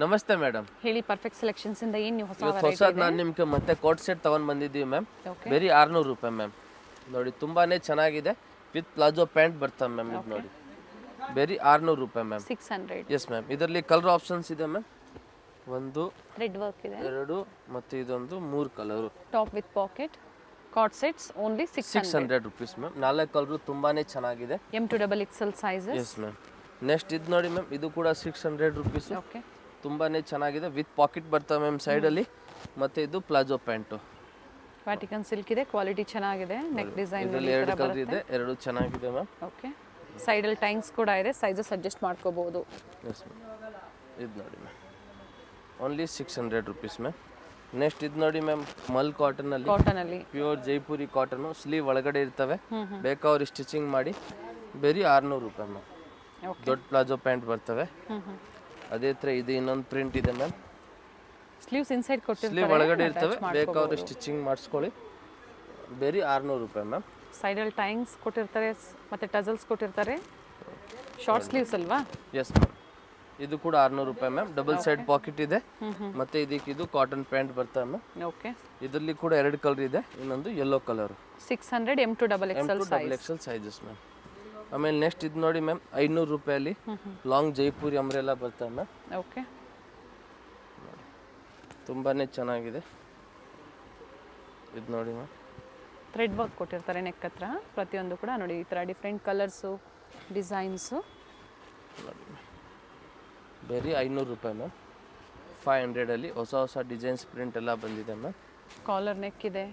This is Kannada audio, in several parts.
ನಮಸ್ತೆ ಮೇಡಮ್. ಹೇಳಿ, ಪರ್ಫೆಕ್ಟ್ ಸೆಲೆಕ್ಷನ್ಸ್ ಇಂದ ಏನು ಹೊಸ ಹೊಸದು ನಾನು ನಿಮ್ಗೆ ಮತ್ತೆ ಕೋಟ್ ಸೆಟ್ ತಗೊಂಡ್ ಬಂದಿದ್ದೀವಿ ಮ್ಯಾಮ್. ಬರೀ 600 ರೂಪಾಯಿ ಮ್ಯಾಮ್. ನೋಡಿ ತುಂಬಾನೇ ಚೆನ್ನಾಗಿದೆ, ವಿತ್ ಪ್ಲಾಜೋ ಪ್ಯಾಂಟ್ ಬರ್ತವೆ ಮ್ಯಾಮ್. ಇದು ನೋಡಿ ಬರೀ 600 ರೂಪಾಯಿ ಮ್ಯಾಮ್. 600. S ma'am. ಇದರಲ್ಲಿ ಕಲರ್ ಆಪ್ಷನ್ಸ್ ಇದೆ ಮ್ಯಾಮ್. ಒಂದು ರೆಡ್ ವರ್ಕ್ ಇದೆ, ಎರಡು ಮತ್ತೆ ಇದೊಂದು 3 colour. Top with packet card sets only 600 rupees ma'am. 4 colour ತುಂಬಾನೇ ಚೆನ್ನಾಗಿದೆ. M to XXL sizes. Yes ma'am. Next ಇದು ನೋಡಿ ಮ್ಯಾಮ್, ಇದು ಕೂಡ 600 ರೂಪೀಸ್. ಓಕೆ, ತುಂಬಾನೇ ಚೆನ್ನಾಗಿದೆ, ವಿತ್ ಪಾಕೆಟ್ ಬರ್ತವೆ ಮ್ಯಾಮ್ ಸೈಡಲ್ಲಿ. ಮತ್ತೆ ಇದು ಪ್ಲಾಜೋ ಪ್ಯಾಂಟು, ವ್ಯಾಟಿಕನ್ ಸಿಲ್ಕ್ ಇದೆ, ಕ್ವಾಲಿಟಿ ಚೆನ್ನಾಗಿದೆ. ನೆಕ್ ಡಿಸೈನ್ ಇದರಲ್ಲಿ 2 ಕಲರ್ ಇದೆ, 2 ಚೆನ್ನಾಗಿದೆ ಮ್ಯಾಮ್. ಓಕೆ, ಸೈಡಲ್ಲಿ ಟೈಮ್ಸ್ ಕೂಡ ಇದೆ, ಸೈಜಸ್ ಅಡ್ಜಸ್ಟ್ ಮಾಡ್ಕೋಬಹುದು. S ma'am. ಇದು ನೋಡಿ ma'am, only 600 rupees ma'am. Next ಇದು ನೋಡಿ ಮ್ಯಾಮ್, ಮಲ್ ಕಾಟನ್ ಅಲ್ಲಿ ಪ್ಯೂರ್ ಜೈಪುರಿ ಕಾಟನ್, ಸ್ಲೀವ್ ಒಳಗಡೆ ಇರ್ತವೆ. ಬೇಕಾದ್ರೆ ಸ್ಟಿಚಿಂಗ್ ಮಾಡಿ ಬರೀ 600 ರೂಪಾಯಿ ಮ್ಯಾಮ್. ದೊಡ್ಡ ಪ್ಲಾಜೋ ಪ್ಯಾಂಟ್ ಬರ್ತವೆ. ಅದೇ ಥರ ಇದು ಇನ್ನೊಂದು ಪ್ರಿಂಟ್ ಇದೆ ಮ್ಯಾಮ್. ಸ್ಲೀವ್ಸ್ ಇನ್ಸೈಡ್ ಕೊಟ್ಟಿರ್ತಾರೆ, ಸ್ಲೀವ್ ಒಳಗಡೆ ಇರ್ತವೆ, ಬೇಕಾದ್ರೆ ಸ್ಟಿಚಿಂಗ್ ಮಾಡಿಸ್ಕೊಳ್ಳಿ. ಬರೀ 600 ರೂಪಾಯಿ ಮ್ಯಾಮ್. ಸೈಡಲ್ಲಿ ಟೈಮ್ಸ್ ಕೊಟ್ಟಿರ್ತಾರೆ, ಮತ್ತೆ ಟಜಲ್ಸ್ ಕೊಟ್ಟಿರ್ತಾರೆ. ಶಾರ್ಟ್ ಸ್ಲೀವ್ಸ್ ಅಲ್ವಾ? S ma'am. ಇದು ಕೂಡ 600 ರೂಪಾಯಿ ಮ್ಯಾಮ್. ಡಬಲ್ ಸೈಡ್ ಪಾಕೆಟ್ ಇದೆ. ಮತ್ತೆ ಇದಕ್ಕೆ ಇದು ಕಾಟನ್ ಪ್ಯಾಂಟ್ ಬರ್ತವೆ ಮ್ಯಾಮ್. ಓಕೆ, ಇದರಲ್ಲಿ ಕೂಡ 2 ಕಲರ್ ಇದೆ, ಇನ್ನೊಂದು yellow colour. 600 M to XXL sizes ma'am. ಆಮೇಲೆ ನೆಕ್ಸ್ಟ್ ಇದು ನೋಡಿ ಮ್ಯಾಮ್, 500 ರೂಪಾಯಲ್ಲಿ ಲಾಂಗ್ ಜೈಪುರಿ ಅಂಬ್ರೆಲಾ ಬರ್ತವೆ ಮ್ಯಾಮ್. ಓಕೆ, ತುಂಬಾನೇ ಚೆನ್ನಾಗಿದೆ. ಇದು ನೋಡಿ ಮ್ಯಾಮ್, ಥ್ರೆಡ್ ವರ್ಕ್ ಕೊಟ್ಟಿರ್ತಾರೆ ನೆಕ್ ಹತ್ರ. ಪ್ರತಿಯೊಂದು ಕೂಡ ನೋಡಿ ಈ ಥರ ಡಿಫ್ರೆಂಟ್ ಕಲರ್ಸು, ಡಿಸೈನ್ಸು. ಬರೀ 500 ರೂಪಾಯಿ ಮ್ಯಾಮ್. 500ಅಲ್ಲಿ ಹೊಸ ಡಿಸೈನ್ಸ್ ಪ್ರಿಂಟ್ ಎಲ್ಲ ಬಂದಿದೆ ಮ್ಯಾಮ್. ಕಾಲರ್ ನೆಕ್ ಇದೆ,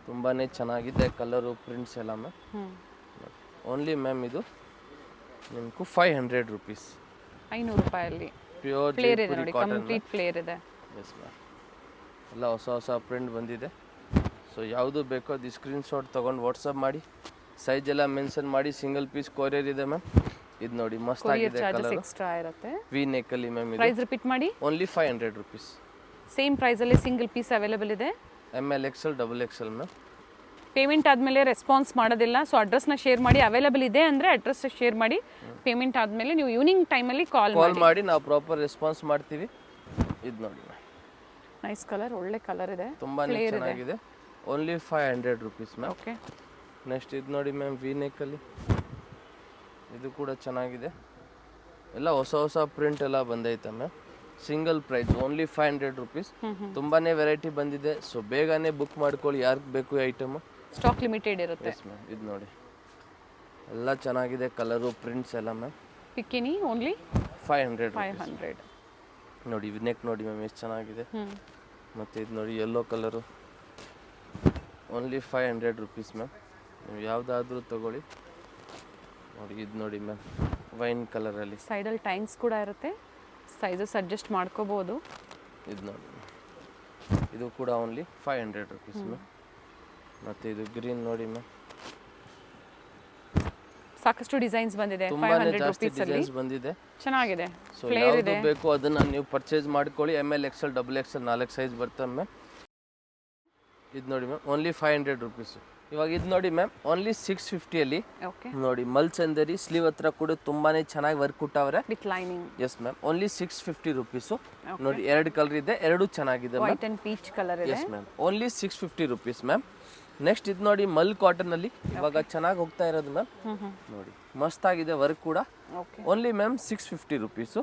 ತುಂಬಾನೇ ಚೆನ್ನಾಗಿದೆ ಕಲರು, ಪ್ರಿಂಟ್ಸ್ ಎಲ್ಲ ಮ್ಯಾಮ್. ಓನ್ಲಿ ಮ್ಯಾಮ್ ಇದು ನಿಮ್ಗೂ 500 ರೂಪೀಸ್. 500 ರೂಪಾಯಲ್ಲಿ ಪ್ಯೂರ್ ಫ್ಲೇರ್ ಇದೆ ನೋಡಿ, ಕಂಪ್ಲೀಟ್ ಫ್ಲೇರ್ ಇದೆ. Yes ma'am. ಎಲ್ಲ ಹೊಸ ಪ್ರಿಂಟ್ ಬಂದಿದೆ. ಸೊ ಯಾವುದು ಬೇಕೋ ಅದು ಸ್ಕ್ರೀನ್ಶಾಟ್ ತೊಗೊಂಡು ವಾಟ್ಸಪ್ ಮಾಡಿ, ಸೈಜ್ ಎಲ್ಲ ಮೆನ್ಷನ್ ಮಾಡಿ. ಸಿಂಗಲ್ ಪೀಸ್ ಕೊರಿಯರ್ ಇದೆ ಮ್ಯಾಮ್. ಇದು ನೋಡಿ ಮಸ್ತ್ ಆಗಿದೆ ಕಲರ್, ಎಕ್ಸ್ಟ್ರಾ ಇರುತ್ತೆ. ವಿ ನೆಕ್ ಅಲ್ಲಿ ಮ್ಯಾಮ್. ಪ್ರೈಸ್ ರಿಪೀಟ್ ಮಾಡಿ. Only 500 rupees. ಸೇಮ್ ಪ್ರೈಸ್ ಅಲ್ಲಿ ಸಿಂಗಲ್ ಪೀಸ್ ಅವೈಲೇಬಲ್ ಇದೆ. ML XL XXL ma'am. Payment ಆದಮೇಲೆ ರೆಸ್ಪಾನ್ಸ್ ಮಾಡೋದಿಲ್ಲ, ಸೊ ಅಡ್ರೆಸ್ನ ಶೇರ್ ಮಾಡಿ. ಅವೈಲೇಬಲ್ ಇದೆ ಅಂದರೆ ಅಡ್ರೆಸ್ ಶೇರ್ ಮಾಡಿ. ಪೇಮೆಂಟ್ ಆದಮೇಲೆ ನೀವು ಈವ್ನಿಂಗ್ ಟೈಮಲ್ಲಿ ಕಾಲ್ ಮಾಡಿ, ನಾವು ಪ್ರಾಪರ್ ರೆಸ್ಪಾನ್ಸ್ ಮಾಡ್ತೀವಿ. ಇದು ನೋಡಿ ಮ್ಯಾಮ್, ನೈಸ್ ಕಲರ್, ಒಳ್ಳೆ ಕಲರ್ ಇದೆ, ತುಂಬಾ ಚೆನ್ನಾಗಿದೆ. Only 500 rupees ma'am. Okay, next ಇದು ನೋಡಿ ಮ್ಯಾಮ್, ವಿ ನೆಕ್ಕಲ್ಲಿ. ಇದು ಕೂಡ ಚೆನ್ನಾಗಿದೆ. ಎಲ್ಲ ಹೊಸ ಪ್ರಿಂಟ್ ಎಲ್ಲ ಬಂದೈತೆ ma'am. Single price only 500 rupees. ತುಂಬಾನೇ ವೆರೈಟಿ ಬಂದಿದೆ, ಸೊ ಬೇಗನೆ ಬುಕ್ ಮಾಡ್ಕೊಳ್ಳಿ, ಯಾರಿಗೆ ಬೇಕು ಈ ಐಟಮ್. ಸ್ಟಾಕ್ ಲಿಮಿಟೆಡ್ ಇರುತ್ತೆ. Yes ma'am. ಇದು ನೋಡಿ ಎಲ್ಲ ಚೆನ್ನಾಗಿದೆ, ಕಲರು, ಪ್ರಿಂಟ್ಸ್ ಎಲ್ಲ ಮ್ಯಾಮ್. ಪಿಕ್ಕಿನಿ ಓನ್ಲಿ 500. ನೋಡಿ ನೆಕ್ ನೋಡಿ ಮ್ಯಾಮ್ ಎಷ್ಟು ಚೆನ್ನಾಗಿದೆ. ಮತ್ತು ಇದು ನೋಡಿ yellow colour, only 500 rupees ma'am. ನೀವು ಯಾವುದಾದ್ರೂ ತಗೊಳ್ಳಿ. ನೋಡಿ ಇದು ನೋಡಿ ಮ್ಯಾಮ್, ವೈನ್ ಕಲರಲ್ಲಿ. ಸೈಡಲ್ಲಿ ಟೈಮ್ಸ್ ಕೂಡ ಇರುತ್ತೆ, ಸೈಜಸ್ ಅಡ್ಜಸ್ಟ್ ಮಾಡ್ಕೋಬೋದು. ಇದು ನೋಡಿ, ಇದು ಕೂಡ ಓನ್ಲಿ 500 ರೂಪೀಸ್ ಮ್ಯಾಮ್. ಮತ್ತು ಇದು ಗ್ರೀನ್ ನೋಡಿ ಮ್ಯಾಮ್, ಸಾಕಷ್ಟು ಡಿಸೈನ್ಸ್ ಬಂದಿದೆ. ತುಂಬಾನೇ ಜಾಸ್ತಿ ಡಿಸೈನ್ಸ್ ಬಂದಿದೆ, ಚೆನ್ನಾಗಿದೆ. ಸೊ ಯಾವುದು ಬೇಕು ಅದನ್ನು ನೀವು ಪರ್ಚೇಸ್ ಮಾಡ್ಕೊಳ್ಳಿ. ML XL XXL 4 ಸೈಜ್ ಬರ್ತವೆ ಮ್ಯಾಮ್. ಇದು ನೋಡಿ ಮ್ಯಾಮ್, ಓನ್ಲಿ 500 ರೂಪೀಸು. ಇವಾಗ ಇದು ನೋಡಿ ಮ್ಯಾಮ್, ಓನ್ಲಿ 650ಅಲ್ಲಿ ನೋಡಿ ಮಲ್ಚಂದರಿ ಸ್ಲೀವ್ ಹತ್ರ ಕೂಡ ತುಂಬಾನೇ ಚೆನ್ನಾಗಿ ವರ್ಕ್ ಕೊಟ್ಟವ್ರೆ with lining. Yes ma'am. Only 650 rupees. ನೋಡಿ 2 ಕಲರ್ ಇದೆ, 2 ಚೆನ್ನಾಗಿದೆ. ವೈಟ್ ಅಂಡ್ ಪೀಚ್ ಕಲರ್ ಇದೆ. Yes ma'am. Only 650 rupees ma'am. Next ಇದು ನೋಡಿ ಮಲ್ ಕಾಟನ್ ಅಲ್ಲಿ ಇವಾಗ ಚೆನ್ನಾಗಿ ಹೋಗ್ತಾ ಇರೋದು ಮ್ಯಾಮ್. ನೋಡಿ ಮಸ್ತ್ ಆಗಿದೆ ವರ್ಕ್ ಕೂಡ. Only ma'am 650 rupees.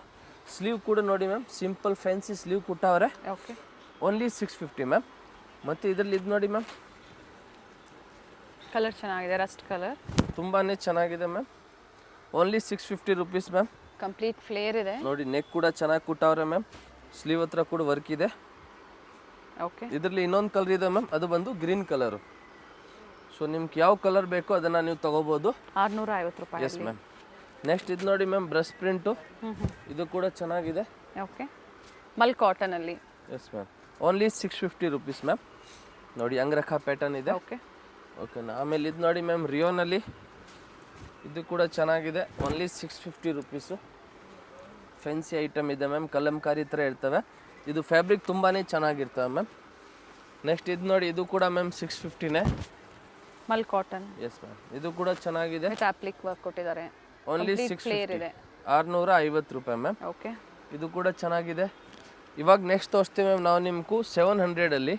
ಸ್ಲೀವ್ ಕೂಡ ನೋಡಿ ಮ್ಯಾಮ್, ಸಿಂಪಲ್ ಫ್ಯಾನ್ಸಿ ಸ್ಲೀವ್ ಕೊಟ್ಟವ್ರೆ. Only 650 ma'am. ಮತ್ತು ಇದರಲ್ಲಿ ಇದು ನೋಡಿ ಮ್ಯಾಮ್, ಕಲರ್ ಚೆನ್ನಾಗಿದೆ, ರಸ್ಟ್ ಕಲರ್, ತುಂಬಾನೇ ಚೆನ್ನಾಗಿದೆ ma'am. Only 650 rupees ma'am. Complete flare ಇದೆ. ನೋಡಿ ನೆಕ್ ಕೂಡ ಚೆನ್ನಾಗಿ ಕೊಟ್ಟವ್ರೆ ಮ್ಯಾಮ್, ಸ್ಲೀವ್ ಹತ್ರ ಕೂಡ ವರ್ಕ್ ಇದೆ. ಓಕೆ, ಇದರಲ್ಲಿ ಇನ್ನೊಂದು ಕಲರ್ ಇದೆ ಮ್ಯಾಮ್, ಅದು ಬಂದು ಗ್ರೀನ್ ಕಲರು. ಸೊ ನಿಮ್ಗೆ ಯಾವ ಕಲರ್ ಬೇಕೋ ಅದನ್ನು ನೀವು ತೊಗೋಬೋದು. 650 ರೂಪಾಯಿ. Yes ma'am. ನೆಕ್ಸ್ಟ್ ಇದು ನೋಡಿ ಮ್ಯಾಮ್, ಬ್ರಷ್ ಪ್ರಿಂಟು. ಇದು ಕೂಡ ಚೆನ್ನಾಗಿದೆ. ಓಕೆ, ಮಲ್ ಕಾಟನ್ ಅಲ್ಲಿ. Yes ma'am. Only 650 rupees ma'am. ನೋಡಿ ಅಂಗ್ರಖಾ ಪ್ಯಾಟರ್ನ್ ಇದೆ. ಓಕೆನಾ. ಆಮೇಲೆ ಇದು ನೋಡಿ ಮ್ಯಾಮ್, ರಿಯೋನಲ್ಲಿ. ಇದು ಕೂಡ ಚೆನ್ನಾಗಿದೆ, ಓನ್ಲಿ 650 ರೂಪೀಸು. ಫ್ಯಾನ್ಸಿ ಐಟಮ್ ಇದೆ ಮ್ಯಾಮ್, ಕಲಂಕಾರಿ ಥರ ಇರ್ತವೆ. ಇದು ಫ್ಯಾಬ್ರಿಕ್ ತುಂಬಾ ಚೆನ್ನಾಗಿರ್ತವೆ ಮ್ಯಾಮ್. ನೆಕ್ಸ್ಟ್ ಇದು ನೋಡಿ, ಇದು ಕೂಡ ಮ್ಯಾಮ್ 650ನೇ, ಮಲ್ ಕಾಟನ್. S ma'am. ಇದು ಕೂಡ ಚೆನ್ನಾಗಿದೆ, ಅಪ್ಲಿಕ್ ವರ್ಕ್ ಕೊಟ್ಟಿದ್ದಾರೆ. ಓನ್ಲಿ 650. 650 ರೂಪಾಯಿ ಮ್ಯಾಮ್. ಓಕೆ, ಇದು ಕೂಡ ಚೆನ್ನಾಗಿದೆ. ಇವಾಗ ನೆಕ್ಸ್ಟ್ ತೋರಿಸ್ತೀವಿ ಮ್ಯಾಮ್ ನಾವು ನಿಮ್ಗೂ 700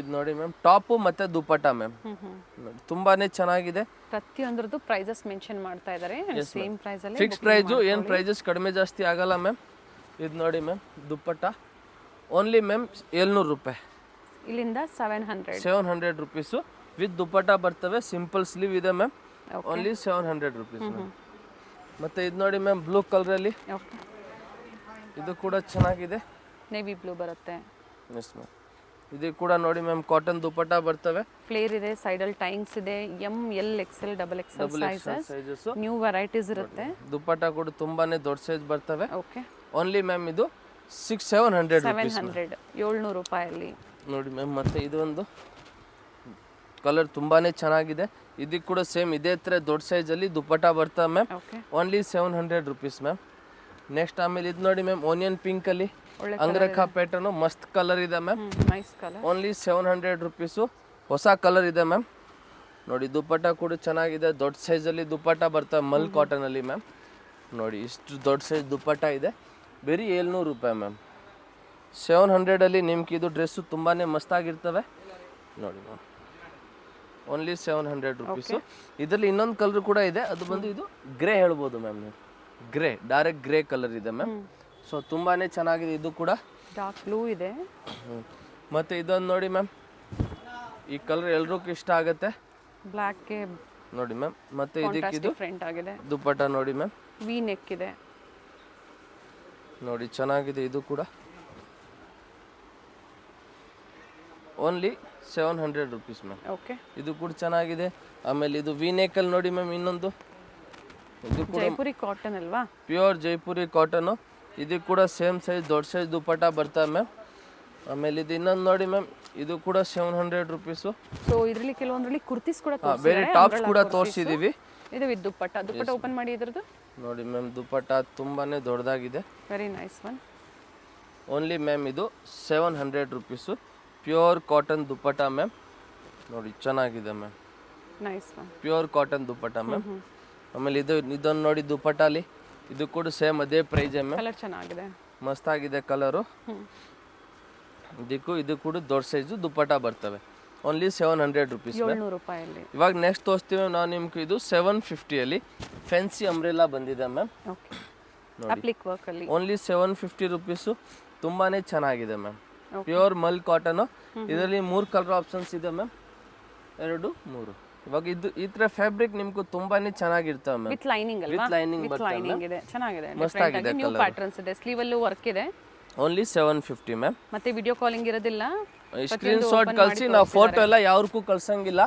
ಇದು ನೋಡಿ ಮ್ಯಾಮ್ ಟಾಪು ಮತ್ತು ದುಪ್ಪಟ್ಟ ಮ್ಯಾಮ್ ತುಂಬಾ ಚೆನ್ನಾಗಿದೆ. ಪ್ರತಿಯೊಂದ್ರದ್ದು ಪ್ರೈಸಸ್ ಮೆನ್ಷನ್ ಮಾಡ್ತಾ ಇದ್ದಾರೆ. ಸೇಮ್ ಪ್ರೈಸ್ ಅಲ್ಲಿ ಫಿಕ್ಸ್ ಪ್ರೈಸು, ಏನು ಪ್ರೈಸಸ್ ಕಡಿಮೆ ಜಾಸ್ತಿ ಆಗಲ್ಲ ಮ್ಯಾಮ್. ಇದು ನೋಡಿ ಮ್ಯಾಮ್ ದುಪ್ಪಟ್ಟ ಓನ್ಲಿ ಮ್ಯಾಮ್ 700 ರೂಪಾಯಿ. ಇಲ್ಲಿಂದ 700 ರುಪೀಸು ವಿತ್ ದುಪ್ಪಟ್ಟ ಬರ್ತವೆ. ಸಿಂಪಲ್ ಸ್ಲೀವ್ ಇದೆ ಮ್ಯಾಮ್. Only 700 rupees ma'am. ಮತ್ತು ಇದು ನೋಡಿ ಮ್ಯಾಮ್ ಬ್ಲೂ ಕಲರಲ್ಲಿ, ಇದು ಕೂಡ ಚೆನ್ನಾಗಿದೆ. ನೇವಿ ಬ್ಲೂ ಬರುತ್ತೆ. Yes ma'am. ಇದು ಕೂಡ ನೋಡಿ ಮ್ಯಾಮ್ ಕಾಟನ್ ದುಪ್ಪಟ್ಟ ಬರ್ತವೆ. ಫ್ಲೇರ್ ಇದೆ, ಸೈಡಲ್ಲಿ ಟೈಂಗ್ಸ್ ಇದೆ. M L XL double XL sizes, new varieties ಇರುತ್ತೆ. ದುಪ್ಪಟ್ಟ ಕೂಡ ತುಂಬಾನೇ ದೊಡ್ಡ ಸೈಜ್ ಬರ್ತವೆ. ಓಕೆ. ಓನ್ಲಿ ಮ್ಯಾಮ್ ಇದು 700 ರುಪೀಸ್. 700 ರೂಪಾಯಲ್ಲಿ ನೋಡಿ ಮ್ಯಾಮ್. ಮತ್ತು ಇದೊಂದು ಕಲರ್ ತುಂಬಾನೇ ಚೆನ್ನಾಗಿದೆ. ಇದಕ್ಕೆ ಕೂಡ ಸೇಮ್ ಇದೇ ಥರ ದೊಡ್ಡ ಸೈಜಲ್ಲಿ ದುಪ್ಪಟ್ಟ ಬರ್ತವೆ ma'am. Only 700 rupees ma'am. Next ಆಮೇಲೆ ಇದು ನೋಡಿ ಮ್ಯಾಮ್ ಓನಿಯನ್ ಪಿಂಕಲ್ಲಿ ಅಂಗ್ರಖಾ ಪ್ಯಾಟರ್ನು ಮಸ್ತ್ ಕಲರ್ ಇದೆ ಮ್ಯಾಮ್. Only 700 rupees. ಹೊಸ ಕಲರ್ ಇದೆ ಮ್ಯಾಮ್. ನೋಡಿ ದುಪ್ಪಟ್ಟ ಕೂಡ ಚೆನ್ನಾಗಿದೆ. ದೊಡ್ಡ ಸೈಜಲ್ಲಿ ದುಪ್ಪಟ್ಟ ಬರ್ತವೆ ಮಲ್ ಕಾಟನಲ್ಲಿ ಮ್ಯಾಮ್. ನೋಡಿ ಇಷ್ಟು ದೊಡ್ಡ ಸೈಜ್ ದುಪ್ಪಟ್ಟ ಇದೆ. ಬರೀ 700 ರೂಪಾಯಿ ಮ್ಯಾಮ್. 700 ನಿಮ್ಗೆ ಇದು ಡ್ರೆಸ್ಸು ತುಂಬಾ ಮಸ್ತಾಗಿರ್ತವೆ ನೋಡಿ ಮ್ಯಾಮ್. Only 700 rupees. ಇದರಲ್ಲಿ ಇನ್ನೊಂದು ಕಲರ್ ಕೂಡ ಇದೆ, ಅದು ಬಂದು ಇದು ಗ್ರೇ ಹೇಳ್ಬೋದು ಮ್ಯಾಮ್. ನೀವು ಗ್ರೇ, ಡೈರೆಕ್ಟ್ ಗ್ರೇ ಕಲರ್ ಇದೆ ಮ್ಯಾಮ್. ಸೊ ತುಂಬಾ ಚೆನ್ನಾಗಿದೆ. ಇದು ಕೂಡ ಡಾರ್ಕ್ ಬ್ಲೂ ಇದೆ. ಮತ್ತು ಇದೊಂದು ನೋಡಿ ಮ್ಯಾಮ್, ಈ ಕಲರ್ ಎಲ್ರಿಗೂ ಇಷ್ಟ ಆಗುತ್ತೆ. ಬ್ಲ್ಯಾಕ್ಗೆ ನೋಡಿ ಮ್ಯಾಮ್. ಮತ್ತು ಇದಕ್ಕೆ ಇದು ಡಿಫ್ರೆಂಟ್ ಆಗಿದೆ. ದುಪ್ಪಟ್ಟ ನೋಡಿ ಮ್ಯಾಮ್, ವಿ ನೆಕ್ ಇದೆ ನೋಡಿ ಚೆನ್ನಾಗಿದೆ. ಇದು ಕೂಡ ಓನ್ಲಿ 700 ರುಪೀಸ್ ಮ್ಯಾಮ್. ಓಕೆ. ಇದು ಕೂಡ ಚೆನ್ನಾಗಿದೆ. ಆಮೇಲೆ ಇದು ವಿ ನೆಕಲ್ಲಿ ನೋಡಿ ಮ್ಯಾಮ್ ಇನ್ನೊಂದು, ಇದು ಕೂಡ ಜೈಪುರಿ ಕಾಟನ್ ಅಲ್ವಾ? Pure Jaipuri cotton. ಇದು ಕೂಡ ಸೇಮ್ ಸೈಜ್ ದೊಡ್ಡ ಸೈಜ್ ದುಪ್ಪಟ್ಟ ಬರ್ತವೆ ಮ್ಯಾಮ್. ಆಮೇಲೆ ಇದು ಇನ್ನೊಂದು ನೋಡಿ ಮ್ಯಾಮ್, ಇದು ಕೂಡ 700 ರುಪೀಸು. ಸೊ ಇದರಲ್ಲಿ ಕೆಲವೊಂದರಲ್ಲಿ ಕುರ್ತೀಸ್ ಕೂಡ ಬೇರೆ ಟಾಪ್ಸ್ ಕೂಡ ತೋರಿಸಿದ್ದೀವಿ. ಇದು ವಿತ್ ದುಪ್ಪಟ್ಟ. ದುಪ್ಪಟ್ಟ ಓಪನ್ ಮಾಡಿ ಇದ್ರದ್ದು ನೋಡಿ ಮ್ಯಾಮ್. ದುಪ್ಪಟ್ಟ ತುಂಬಾನೇ ದೊಡ್ಡದಾಗಿದೆ. Very nice one. Only ma'am ಇದು 700 rupees. Pure cotton dupatta ma'am. ನೋಡಿ ಚೆನ್ನಾಗಿದೆ ma'am. Nice one. Pure cotton dupatta ma'am. ಆಮೇಲೆ ಇದೊಂದು ನೋಡಿ ದುಪ್ಪಟ್ಟಲ್ಲಿ, ಇದು ಕೂಡ ಸೇಮ್ ಅದೇ ಪ್ರೈಸ್ ಮ್ಯಾಮ್. ಕಲರ್ ಚೆನ್ನಾಗಿದೆ, ಮಸ್ತಾಗಿದೆ ಕಲರು. ಇದು ಕೂಡ ದೊಡ್ಡ ಸೈಜು ದುಪ್ಪಟ್ಟ ಬರ್ತವೆ. Only 700 rupees. 700 ರೂಪಾಯಲ್ಲಿ. ಇವಾಗ ನೆಕ್ಸ್ಟ್ ತೋರಿಸ್ತೀವಿ ನಾವು ನಿಮ್ಗೆ. ಇದು 750 ಫ್ಯಾನ್ಸಿ ಅಂಬ್ರೆಲಾ ಬಂದಿದೆ ಮ್ಯಾಮ್. ಓಕೆ. ಅಪ್ಲಿಕ್ ವರ್ಕ್ ಅಲ್ಲಿ ಓನ್ಲಿ 750 ರುಪೀಸು. ತುಂಬಾನೇ ಚೆನ್ನಾಗಿದೆ ಮ್ಯಾಮ್. ಪ್ಯೂರ್ ಮಲ್ ಕಾಟನು. ಇದರಲ್ಲಿ 3 ಕಲರ್ ಆಪ್ಷನ್ಸ್ ಇದೆ ಮ್ಯಾಮ್. 2, 3. ಇವಾಗ ಇದು ಈ ತರ ಫ್ಯಾಬ್ರಿಕ್ ನಿಮ್ಗೂ ತುಂಬಾನೇ ಚೆನ್ನಾಗಿರ್ತವೆ ಮ್ಯಾಮ್. ವಿತ್ ಲೈನಿಂಗ್ ಅಲ್ವಾ? ವಿತ್ ಲೈನಿಂಗ್ ಲೈನಿಂಗ್ ಇದೆ, ಚೆನ್ನಾಗಿದೆ. ಮಸ್ತಾಗಿದೆ. ನ್ಯೂ ಪ್ಯಾಟರ್ನ್ಸ್ ಇದೆ, ಸ್ಲೀವ್ ಅಲ್ಲೂ ವರ್ಕ್ ಇದೆ. Only 750 ma'am. ಮತ್ತೆ ವಿಡಿಯೋ ಕಾಲಿಂಗ್ ಇರೋದಿಲ್ಲ. ಸ್ಕ್ರೀನ್ ಶಾಟ್ ಕಳಿಸಿ. ನಾವು ಫೋಟೋ ಎಲ್ಲ ಯಾವ್ದಕ್ಕೂ ಕಳ್ಸಂಗಿಲ್ಲ.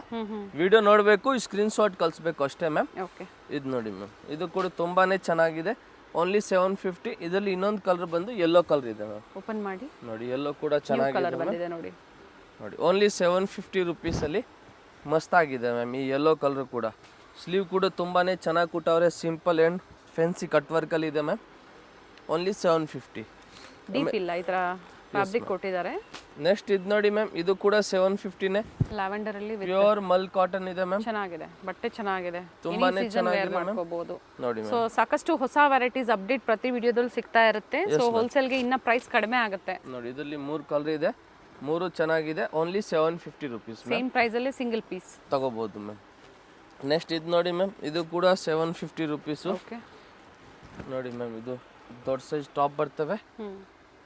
ವಿಡಿಯೋ ನೋಡಬೇಕು, ಸ್ಕ್ರೀನ್ ಶಾಟ್ ಕಳಿಸ್ಬೇಕು ಅಷ್ಟೇ ಮ್ಯಾಮ್. ಓಕೆ. ಇದು ನೋಡಿ ಮ್ಯಾಮ್, ಇದು ಕೂಡ ತುಂಬಾನೇ ಚೆನ್ನಾಗಿದೆ. ಓನ್ಲಿ 750. ಇದರಲ್ಲಿ ಇನ್ನೊಂದು ಕಲರ್ ಬಂದು ಯೆಲ್ಲೋ ಕಲರ್ ಇದೆ ಮ್ಯಾಮ್. ಓಪನ್ ಮಾಡಿ ನೋಡಿ. ಯೆಲ್ಲೋ ಕೂಡ ಚೆನ್ನಾಗಿದೆ ಬಂದಿದೆ ನೋಡಿ. ನೋಡಿ ಓನ್ಲಿ 750 ರುಪೀಸಲ್ಲಿ ಮಸ್ತಾಗಿದೆ ಮ್ಯಾಮ್. ಈ ಯೆಲ್ಲೋ ಕಲರ್ ಕೂಡ ಸ್ಲೀವ್ ಕೂಡ ತುಂಬಾನೇ ಚೆನ್ನಾಗಿ ಕೊಟ್ಟವ್ರೆ. ಸಿಂಪಲ್ ಆ್ಯಂಡ್ ಫ್ಯಾನ್ಸಿ ಕಟ್ ವರ್ಕಲ್ಲಿ ಇದೆ ಮ್ಯಾಮ್. ಓನ್ಲಿ 750. ಡೀಪ್ ಇಲ್ಲ, ಈ ಥರ ಫ್ಯಾಬ್ರಿಕ್ ಕೊಟ್ಟಿದ್ದಾರೆ. ನೆಕ್ಸ್ಟ್ ಇದು ನೋಡಿ ಮ್ಯಾಮ್, ಇದು ಕೂಡ 750ನೇ. ಲ್ಯಾವೆಂಡರ್ ಅಲ್ಲಿ ಪ್ಯೂರ್ ಮಲ್ ಕಾಟನ್ ಇದೆ ಮ್ಯಾಮ್. ಚೆನ್ನಾಗಿದೆ, ಬಟ್ಟೆ ಚೆನ್ನಾಗಿದೆ, ತುಂಬಾನೇ ಚೆನ್ನಾಗಿದೆ ಮಾಡ್ಕೋಬಹುದು. ನೋಡಿ ಸೊ ಸಾಕಷ್ಟು ಹೊಸ ವೆರೈಟೀಸ್ ಅಪ್ಡೇಟ್ ಪ್ರತಿ ವಿಡಿಯೋದಲ್ಲಿ ಸಿಗ್ತಾ ಇರುತ್ತೆ. ಸೊ ಹೋಲ್ಸೇಲ್ಗೆ ಇನ್ನ ಪ್ರೈಸ್ ಕಡಿಮೆ ಆಗುತ್ತೆ. ನೋಡಿ ಇದರಲ್ಲಿ 3 ಕಲರ್ ಇದೆ, 3 ಚೆನ್ನಾಗಿದೆ. Only 750 rupees. ಸೇಮ್ ಪ್ರೈಸ್ ಅಲ್ಲಿ ಸಿಂಗಲ್ ಪೀಸ್ ತಗೋಬಹುದು ಮ್ಯಾಮ್. ನೆಕ್ಸ್ಟ್ ಇದು ನೋಡಿ ಮ್ಯಾಮ್, ಇದು ಕೂಡ 750 ರುಪೀಸು. ಓಕೆ. ನೋಡಿ ಮ್ಯಾಮ್, ಇದು ದೊಡ್ಡ ಸೈಜ್ ಟಾಪ್ ಬರ್ತವೆ.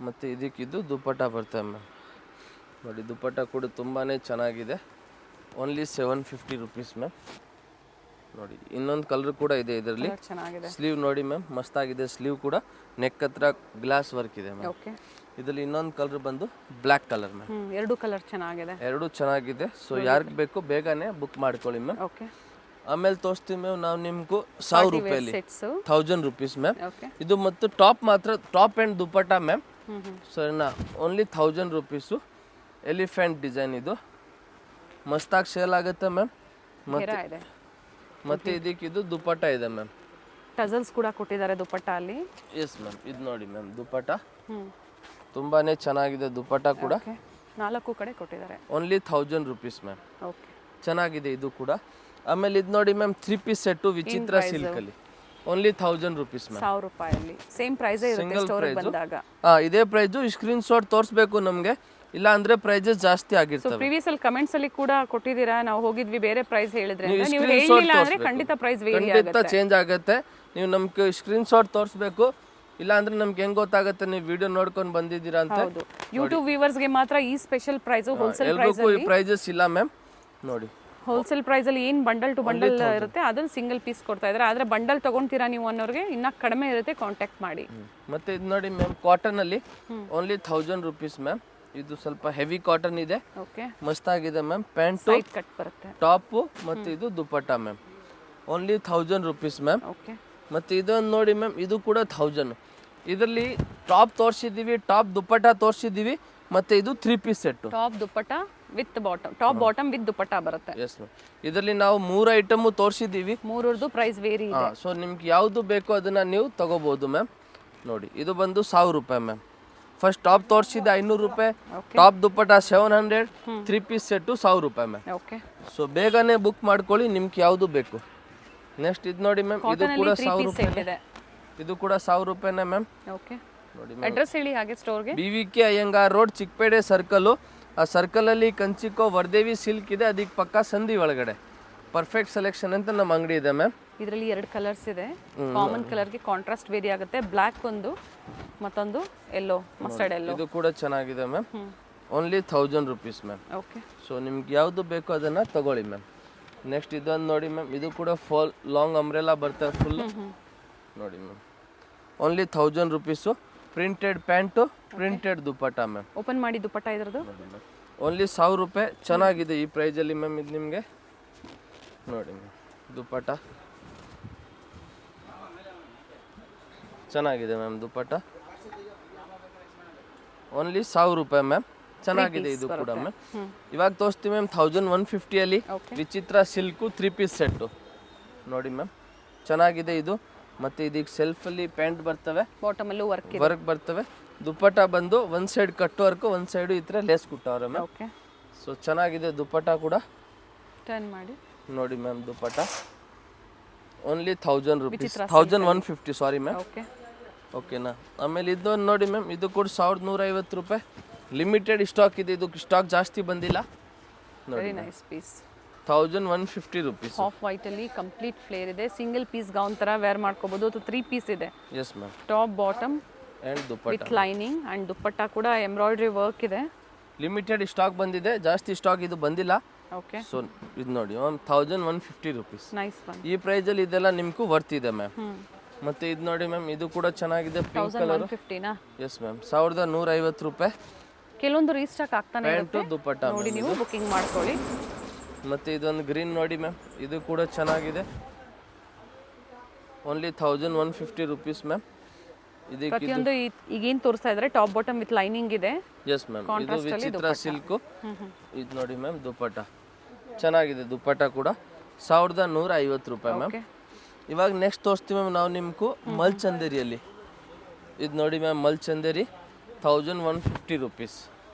ಮತ್ತು ಇದಕ್ಕಿದು ದುಪ್ಪಟ್ಟ ಬರ್ತವೆ ಮ್ಯಾಮ್. ನೋಡಿ ದುಪ್ಪಟ್ಟ ಕೂಡ ತುಂಬಾನೇ ಚೆನ್ನಾಗಿದೆ. Only 750 rupees ma'am. ನೋಡಿ ಇನ್ನೊಂದು ಕಲರ್ ಕೂಡ ಇದೆ ಇದರಲ್ಲಿ. ಸ್ಲೀವ್ ನೋಡಿ ಮ್ಯಾಮ್, ಮಸ್ತಾಗಿದೆ ಸ್ಲೀವ್ ಕೂಡ. ನೆಕ್ ಹತ್ರ ಗ್ಲಾಸ್ ವರ್ಕ್ ಇದೆ ಮ್ಯಾಮ್. ಓಕೆ. ಇದರಲ್ಲಿ ಇನ್ನೊಂದು ಕಲರ್ ಬಂದು ಬ್ಲ್ಯಾಕ್ ಕಲರ್ ಮ್ಯಾಮ್. 2 ಕಲರ್ ಚೆನ್ನಾಗಿದೆ. 2 ಚೆನ್ನಾಗಿದೆ. ಸೊ ಯಾರಿಗೆ ಬೇಕು ಬೇಗನೆ ಬುಕ್ ಮಾಡ್ಕೊಳ್ಳಿ ಮ್ಯಾಮ್. ಓಕೆ. ಆಮೇಲೆ ತೋರಿಸ್ತೀವಿ ಮ್ಯಾಮ್ ನಾವು ನಿಮ್ಗೂ 1000 ರೂಪಾಯಲ್ಲಿ 1000 ರುಪೀಸ್ ಮ್ಯಾಮ್. ಇದು ಮತ್ತು ಟಾಪ್ ಮಾತ್ರ, ಟಾಪ್ ಆ್ಯಂಡ್ ದುಪ್ಪಟ್ಟ ಮ್ಯಾಮ್. ಸರಿನಾ? Only 1000 rupees. ಎಲಿಫೆಂಟ್ ಡಿಸೈನ್ ಇದು ಮಸ್ತಾಗಿ ಸೇಲ್ ಆಗುತ್ತೆ ಮ್ಯಾಮ್. ಮತ್ತೆ ಇದಕ್ಕಿದು ದುಪ್ಪಟ್ಟ ಇದೆ ಮ್ಯಾಮ್. ಟಸಲ್ಸ್ ಕೂಡ ಕೊಟ್ಟಿದ್ದಾರೆ ದುಪ್ಪಟ್ಟ ಅಲ್ಲಿ. S ma'am. ಇದು ನೋಡಿ ಮ್ಯಾಮ್ ದುಪ್ಪಟ್ಟ ತುಂಬಾನೇ ಚೆನ್ನಾಗಿದೆ. ದುಪ್ಪಟ್ಟ ಕೂಡ 4 ಕಡೆ ಕೊಟ್ಟಿದ್ದಾರೆ. Only 1000 rupees ma'am. ಓಕೆ. ಚೆನ್ನಾಗಿದೆ ಇದು ಕೂಡ. ಆಮೇಲೆ ಇದು ನೋಡಿ ಮ್ಯಾಮ್ 3 ಪೀಸ್ ಸೆಟ್ಟು ವಿಚಿತ್ರ ಸಿಲ್ಕಲ್ಲಿ. Only 1000 rupees ma'am. 1000 ರೂಪಾಯಲ್ಲಿ ಸೇಮ್ ಪ್ರೈಸೇ ಇರುತ್ತೆ ಸ್ಟೋರಿಗೆ ಬಂದಾಗ. ಇದೇ ಪ್ರೈಸು. ಸ್ಕ್ರೀನ್ ಶಾಟ್ ತೋರಿಸ್ಬೇಕು ನಮಗೆ, ಇಲ್ಲ ಅಂದ್ರೆ ಪ್ರೈಸಸ್ ಜಾಸ್ತಿ ಆಗಿರ್ತವೆ. ಪ್ರೀವಿಯಸ್ ಅಲ್ಲಿ ಕಮೆಂಟ್ಸ್ ಅಲ್ಲಿ ಕೂಡ ಕೊಟ್ಟಿದ್ದೀರಾ, ನಾವು ಹೋಗಿದ್ವಿ ಬೇರೆ ಪ್ರೈಸ್ ಹೇಳಿದ್ರೆ ಅಂತ. ನೀವು ಹೇಳಿಲ್ಲ ಅಂದ್ರೆ ಖಂಡಿತ ಪ್ರೈಸ್ ವೇರಿ ಖಂಡಿತ ಚೇಂಜ್ ಆಗುತ್ತೆ. ನೀವು ನಮ್ಗೆ ಸ್ಕ್ರೀನ್ ಶಾಟ್ ತೋರಿಸ್ಬೇಕು, ಇಲ್ಲ ಅಂದ್ರೆ ನಮ್ಗೆ ಹೆಂಗ್ ಗೊತ್ತಾಗುತ್ತೆ ನೀವು ವಿಡಿಯೋ ನೋಡ್ಕೊಂಡು ಬಂದಿದ್ದೀರಾ ಅಂತ. ಹೌದು, ಯೂಟ್ಯೂಬ್ ವ್ಯೂವರ್ಸ್ ಗೆ ಮಾತ್ರ ಈ ಸ್ಪೆಷಲ್ ಪ್ರೈಸ್. ಹೋಲ್ಸೇಲ್ ಪ್ರೈಸ್ ಎಲ್ರಿಗೂ ಈ ಪ್ರೈಸಸ್ ಇಲ್ಲ ಮ್ಯಾಮ್. ನೋಡಿ ಹೋಲ್ಸೇಲ್ ಪ್ರೈಸ್ ಅಲ್ಲಿ ಏನು ಬಂಡಲ್ ಟು ಬಂಡಲ್ ಇರುತ್ತೆ ಅದನ್ನ ಸಿಂಗಲ್ ಪೀಸ್ ಕೊಡ್ತಾ ಇದ್ದಾರೆ. ಆದ್ರೆ ಬಂಡಲ್ ತಗೊಂತೀರಾ ನೀವು ಅನ್ನೋರಿಗೆ ಇನ್ನ ಕಡಿಮೆ ಇರುತ್ತೆ, ಕಾಂಟ್ಯಾಕ್ಟ್ ಮಾಡಿ. ಮತ್ತೆ ಇದು ನೋಡಿ ಮ್ಯಾಮ್, ಕಾಟನ್ ಅಲ್ಲಿ ಓನ್ಲಿ 1000 ರುಪೀಸ್ ಮ್ಯಾಮ್. ಇದು ಸ್ವಲ್ಪ ಹೆವಿ ಕಾಟನ್ ಇದೆ, ಓಕೆ, ಮಸ್ತ್ ಆಗಿದೆ ಮ್ಯಾಮ್. ಪ್ಯಾಂಟ್ ಸೈಡ್ ಕಟ್ ಬರುತ್ತೆ, ಟಾಪ್ ಮತ್ತೆ ಇದು dupatta ma'am. Only 1000 rupees ma'am. Okay, ಮತ್ತೆ ಇದೊಂದು ನೋಡಿ ಮ್ಯಾಮ್, ಇದು ಕೂಡ 1000. ಇದರಲ್ಲಿ ಟಾಪ್ ತೋರಿಸಿದ್ದೀವಿ, ಟಾಪ್ ದುಪಟ್ಟ ತೋರಿಸಿದ್ದೀವಿ, ಮತ್ತೆ ಇದು 3 piece set. Top dupatta with bottom, top bottom with dupatta ಬರುತ್ತೆ. Yes ma'am. ಇದರಲ್ಲಿ ನಾವು 3 ಐಟಮ್ ತೋರಿಸಿದ್ದೀವಿ. ಮೂರರದು ಪ್ರೈಸ್ ವೇರಿ ಇದೆ. ಸೊ ನಿಮ್ಗೆ ಯಾವುದು ಬೇಕೋ ಅದನ್ನ ನೀವು ತಗೋಬಹುದು ಮ್ಯಾಮ್. ನೋಡಿ ಇದು ಬಂದು 1000 ರೂಪಾಯಿ ಮ್ಯಾಮ್. ಫಸ್ಟ್ ಟಾಪ್ ತೋರಿಸಿದೆ 500 ರೂಪಾಯಿ, ಟಾಪ್ ದುಪಟ್ಟ 700, 3 ಪೀಸ್ ಸೆಟ್ಟು 1000 ರೂಪಾಯಿ ಮ್ಯಾಮ್. ಓಕೆ, ಸೊ ಬೇಗನೆ ಬುಕ್ ಮಾಡ್ಕೊಳ್ಳಿ ನಿಮ್ಗೆ ಯಾವುದು ಬೇಕು. ನೆಕ್ಸ್ಟ್ ಇದು ನೋಡಿ ಮ್ಯಾಮ್, ಇದು ಕೂಡ 1000 ರೂಪಾಯಿ ಇದೆ. ಇದು ಕೂಡ 1000 ರೂಪಾಯಿನೇ ಮ್ಯಾಮ್. ಓಕೆ, ನೋಡಿ ಅಡ್ರೆಸ್ ಹೇಳಿ ಹಾಗೆ ಸ್ಟೋರ್ಗೆ. BVK Iyengar road, Chickpet circle. ಆ ಸರ್ಕಲ್ ಅಲ್ಲಿ ಕಂಚಿಕೋ ವರ್ದೇವಿ ಸಿಲ್ಕ್ ಇದೆ, ಅದಕ್ಕೆ ಪಕ್ಕ ಸಂಧಿ ಒಳಗಡೆ ಪರ್ಫೆಕ್ಟ್ ಸೆಲೆಕ್ಷನ್ ಅಂತ ನಮ್ಮ ಅಂಗಡಿ ಇದೆ ಮ್ಯಾಮ್. ಇದರಲ್ಲಿ 2 ಕಲರ್ಸ್ ಇದೆ. ಕಾಮನ್ ಕಲರ್ಗೆ ಕಾಂಟ್ರಾಸ್ಟ್ ವೇರಿ ಆಗುತ್ತೆ. ಬ್ಲ್ಯಾಕ್ ಒಂದು, ಮತ್ತೊಂದು ಎಲ್ಲೋ, ಮಸ್ಟರ್ಡ್ ಎಲ್ಲೋ. ಇದು ಕೂಡ ಚೆನ್ನಾಗಿದೆ ma'am. Only 1000 rupees ma'am. Okay, so ನಿಮ್ಗೆ ಯಾವುದು ಬೇಕೋ ಅದನ್ನ ತಗೊಳ್ಳಿ ಮ್ಯಾಮ್. ನೆಕ್ಸ್ಟ್ ಇದೊಂದು ನೋಡಿ ಮ್ಯಾಮ್, ಇದು ಕೂಡ ಫಾಲ್ ಲಾಂಗ್ ಅಂಬ್ರೆಲಾ ಬರ್ತದೆ ಫುಲ್. ನೋಡಿ ma'am, only 1000 rupees. Printed pant, printed dupatta ma'am. Open ಮಾಡಿ ದುಪಟ್ಟ ಇದ್ರದ್ದು. ಓನ್ಲಿ 1000 ರೂಪಾಯಿ. ಚೆನ್ನಾಗಿದೆ ಈ ಪ್ರೈಸಲ್ಲಿ ಮ್ಯಾಮ್. ಇದು ನಿಮಗೆ ನೋಡಿ ಮ್ಯಾಮ್, ದುಪಟ್ಟ ಚೆನ್ನಾಗಿದೆ ಮ್ಯಾಮ್. ದುಪಟ್ಟ ಓನ್ಲಿ 1000 ರೂಪಾಯಿ ಮ್ಯಾಮ್. ಚೆನ್ನಾಗಿದೆ ಇದು ಕೂಡ ಮ್ಯಾಮ್. ಇವಾಗ ತೋರಿಸ್ತೀವಿ ಮ್ಯಾಮ್ 1150 ಅಲ್ಲಿ ವಿಚಿತ್ರ ಸಿಲ್ಕು 3 ಪೀಸ್ ಸೆಟ್ಟು. ನೋಡಿ ಮ್ಯಾಮ್, ಚೆನ್ನಾಗಿದೆ ಇದು. ಮತ್ತೆ ಇದಕ್ಕೆ ಸೆಲ್ಫಲ್ಲಿ ಪ್ಯಾಂಟ್ ಬರ್ತವೆ, ಬಾಟಮ್ ಅಲ್ಲೂ ವರ್ಕ್ ಬರ್ತವೆ. ದುಪಟ್ಟ ಬಂದು ಒಂದ್ ಸೈಡ್ ಕಟ್ ವರ್ಕ್, ಒಂದ್ ಸೈಡ್ ಈ ತರ ಲೇಸ್ ಕೊಟ್ಟವ್ರೆ ಮ್ಯಾಮ್. ಓಕೆ, ಸೊ ಚೆನ್ನಾಗಿದೆ ದುಪಟ್ಟ ಕೂಡ. ಟರ್ನ್ ಮಾಡಿ ನೋಡಿ ma'am, dupatta only 1000 rupees. 1150 sorry ma'am. Okay, ಓಕೆನಾ. ಆಮೇಲೆ ಇದೊಂದು ನೋಡಿ ಮ್ಯಾಮ್, ಇದು ಕೂಡ 1150 ರೂಪಾಯಿ. ಲಿಮಿಟೆಡ್ ಸ್ಟಾಕ್ ಇದೆ, ಇದು ಸ್ಟಾಕ್ ಜಾಸ್ತಿ ಬಂದಿಲ್ಲ. Very nice piece. 1150 rupees. Off white ಅಲ್ಲಿ ಕಂಪ್ಲೀಟ್ ಫ್ಲೇರ್ ಇದೆ. ಸಿಂಗಲ್ ಪೀಸ್ ಗೌನ್ ತರ ವೇರ್ ಮಾಡ್ಕೋಬಹುದು. ಅದು 3 ಪೀಸ್ ಇದೆ. Yes ma'am. Top bottom and dupatta with lining and dupatta ಕೂಡ ಎಂಬ್ರಾಯ್ಡರಿ ವರ್ಕ್ ಇದೆ. ಲಿಮಿಟೆಡ್ ಸ್ಟಾಕ್ ಬಂದಿದೆ, ಜಾಸ್ತಿ ಸ್ಟಾಕ್ ಇದು ಬಂದಿಲ್ಲ. ಓಕೆ, ಸೊ ಇದು ನೋಡಿ ಮ್ಯಾಮ್, 1150 ರುಪೀಸ್. Nice one. ಈ ಪ್ರೈಸಲ್ಲಿ ಇದೆಲ್ಲ ನಿಮ್ಗೂ ವರ್ತ್ ಇದೆ ಮ್ಯಾಮ್. ಮತ್ತೆ ಇದು ನೋಡಿ ಮ್ಯಾಮ್, ಇದು ಕೂಡ ಚೆನ್ನಾಗಿದೆ, ಪಿಂಕ್ ಕಲರ್. 1150 ನಾ? Yes ma'am. 1150 ರೂಪಾಯಿ. ಕೆಲವೊಂದು ರೀಸ್ಟಾಕ್ ಆಗ್ತಾನೆ ಪ್ಯಾಂಟು ಇರುತ್ತೆ. ದುಪಟ್ಟ ನೋಡಿ ನೀವು ಬುಕಿಂಗ್ ಮಾಡ್ಕೊಳ್ಳಿ. ಮತ್ತೆ ಇದೊಂದು ಗ್ರೀನ್ ನೋಡಿ ಮ್ಯಾಮ್, ಇದು ಕೂಡ ಚೆನ್ನಾಗಿದೆ. Only 1150 rupees ma'am. ಇದಕ್ಕೆ ಪ್ರತಿಯೊಂದು ಈಗೇನು ತೋರಿಸ್ತಾ ಇದ್ದಾರೆ ಟಾಪ್ ಬಾಟಮ್ ವಿತ್ ಲೈನಿಂಗ್ ಇದೆ. Yes ma'am. ಇದು ವಿಚಿತ್ರ ಸಿಲ್ಕು. ಇದು ನೋಡಿ ಮ್ಯಾಮ್, ದುಪಟ್ಟ ಚೆನ್ನಾಗಿದೆ. ದುಪಟ್ಟ ಕೂಡ 1150 ರೂಪಾಯಿ ಮ್ಯಾಮ್. ಓಕೆ, ಇವಾಗ ನೆಕ್ಸ್ಟ್ ತೋರಿಸ್ತೀವಿ ಮ್ಯಾಮ್ ನಾವು ನಿಮ್ಗೂ ಮಲ್ಚಂದೇರಿಯಲ್ಲಿ. ಇದು ನೋಡಿ ಮ್ಯಾಮ್, ಮಲ್ಚಂದೇರಿ 1150 ರುಪೀಸ್.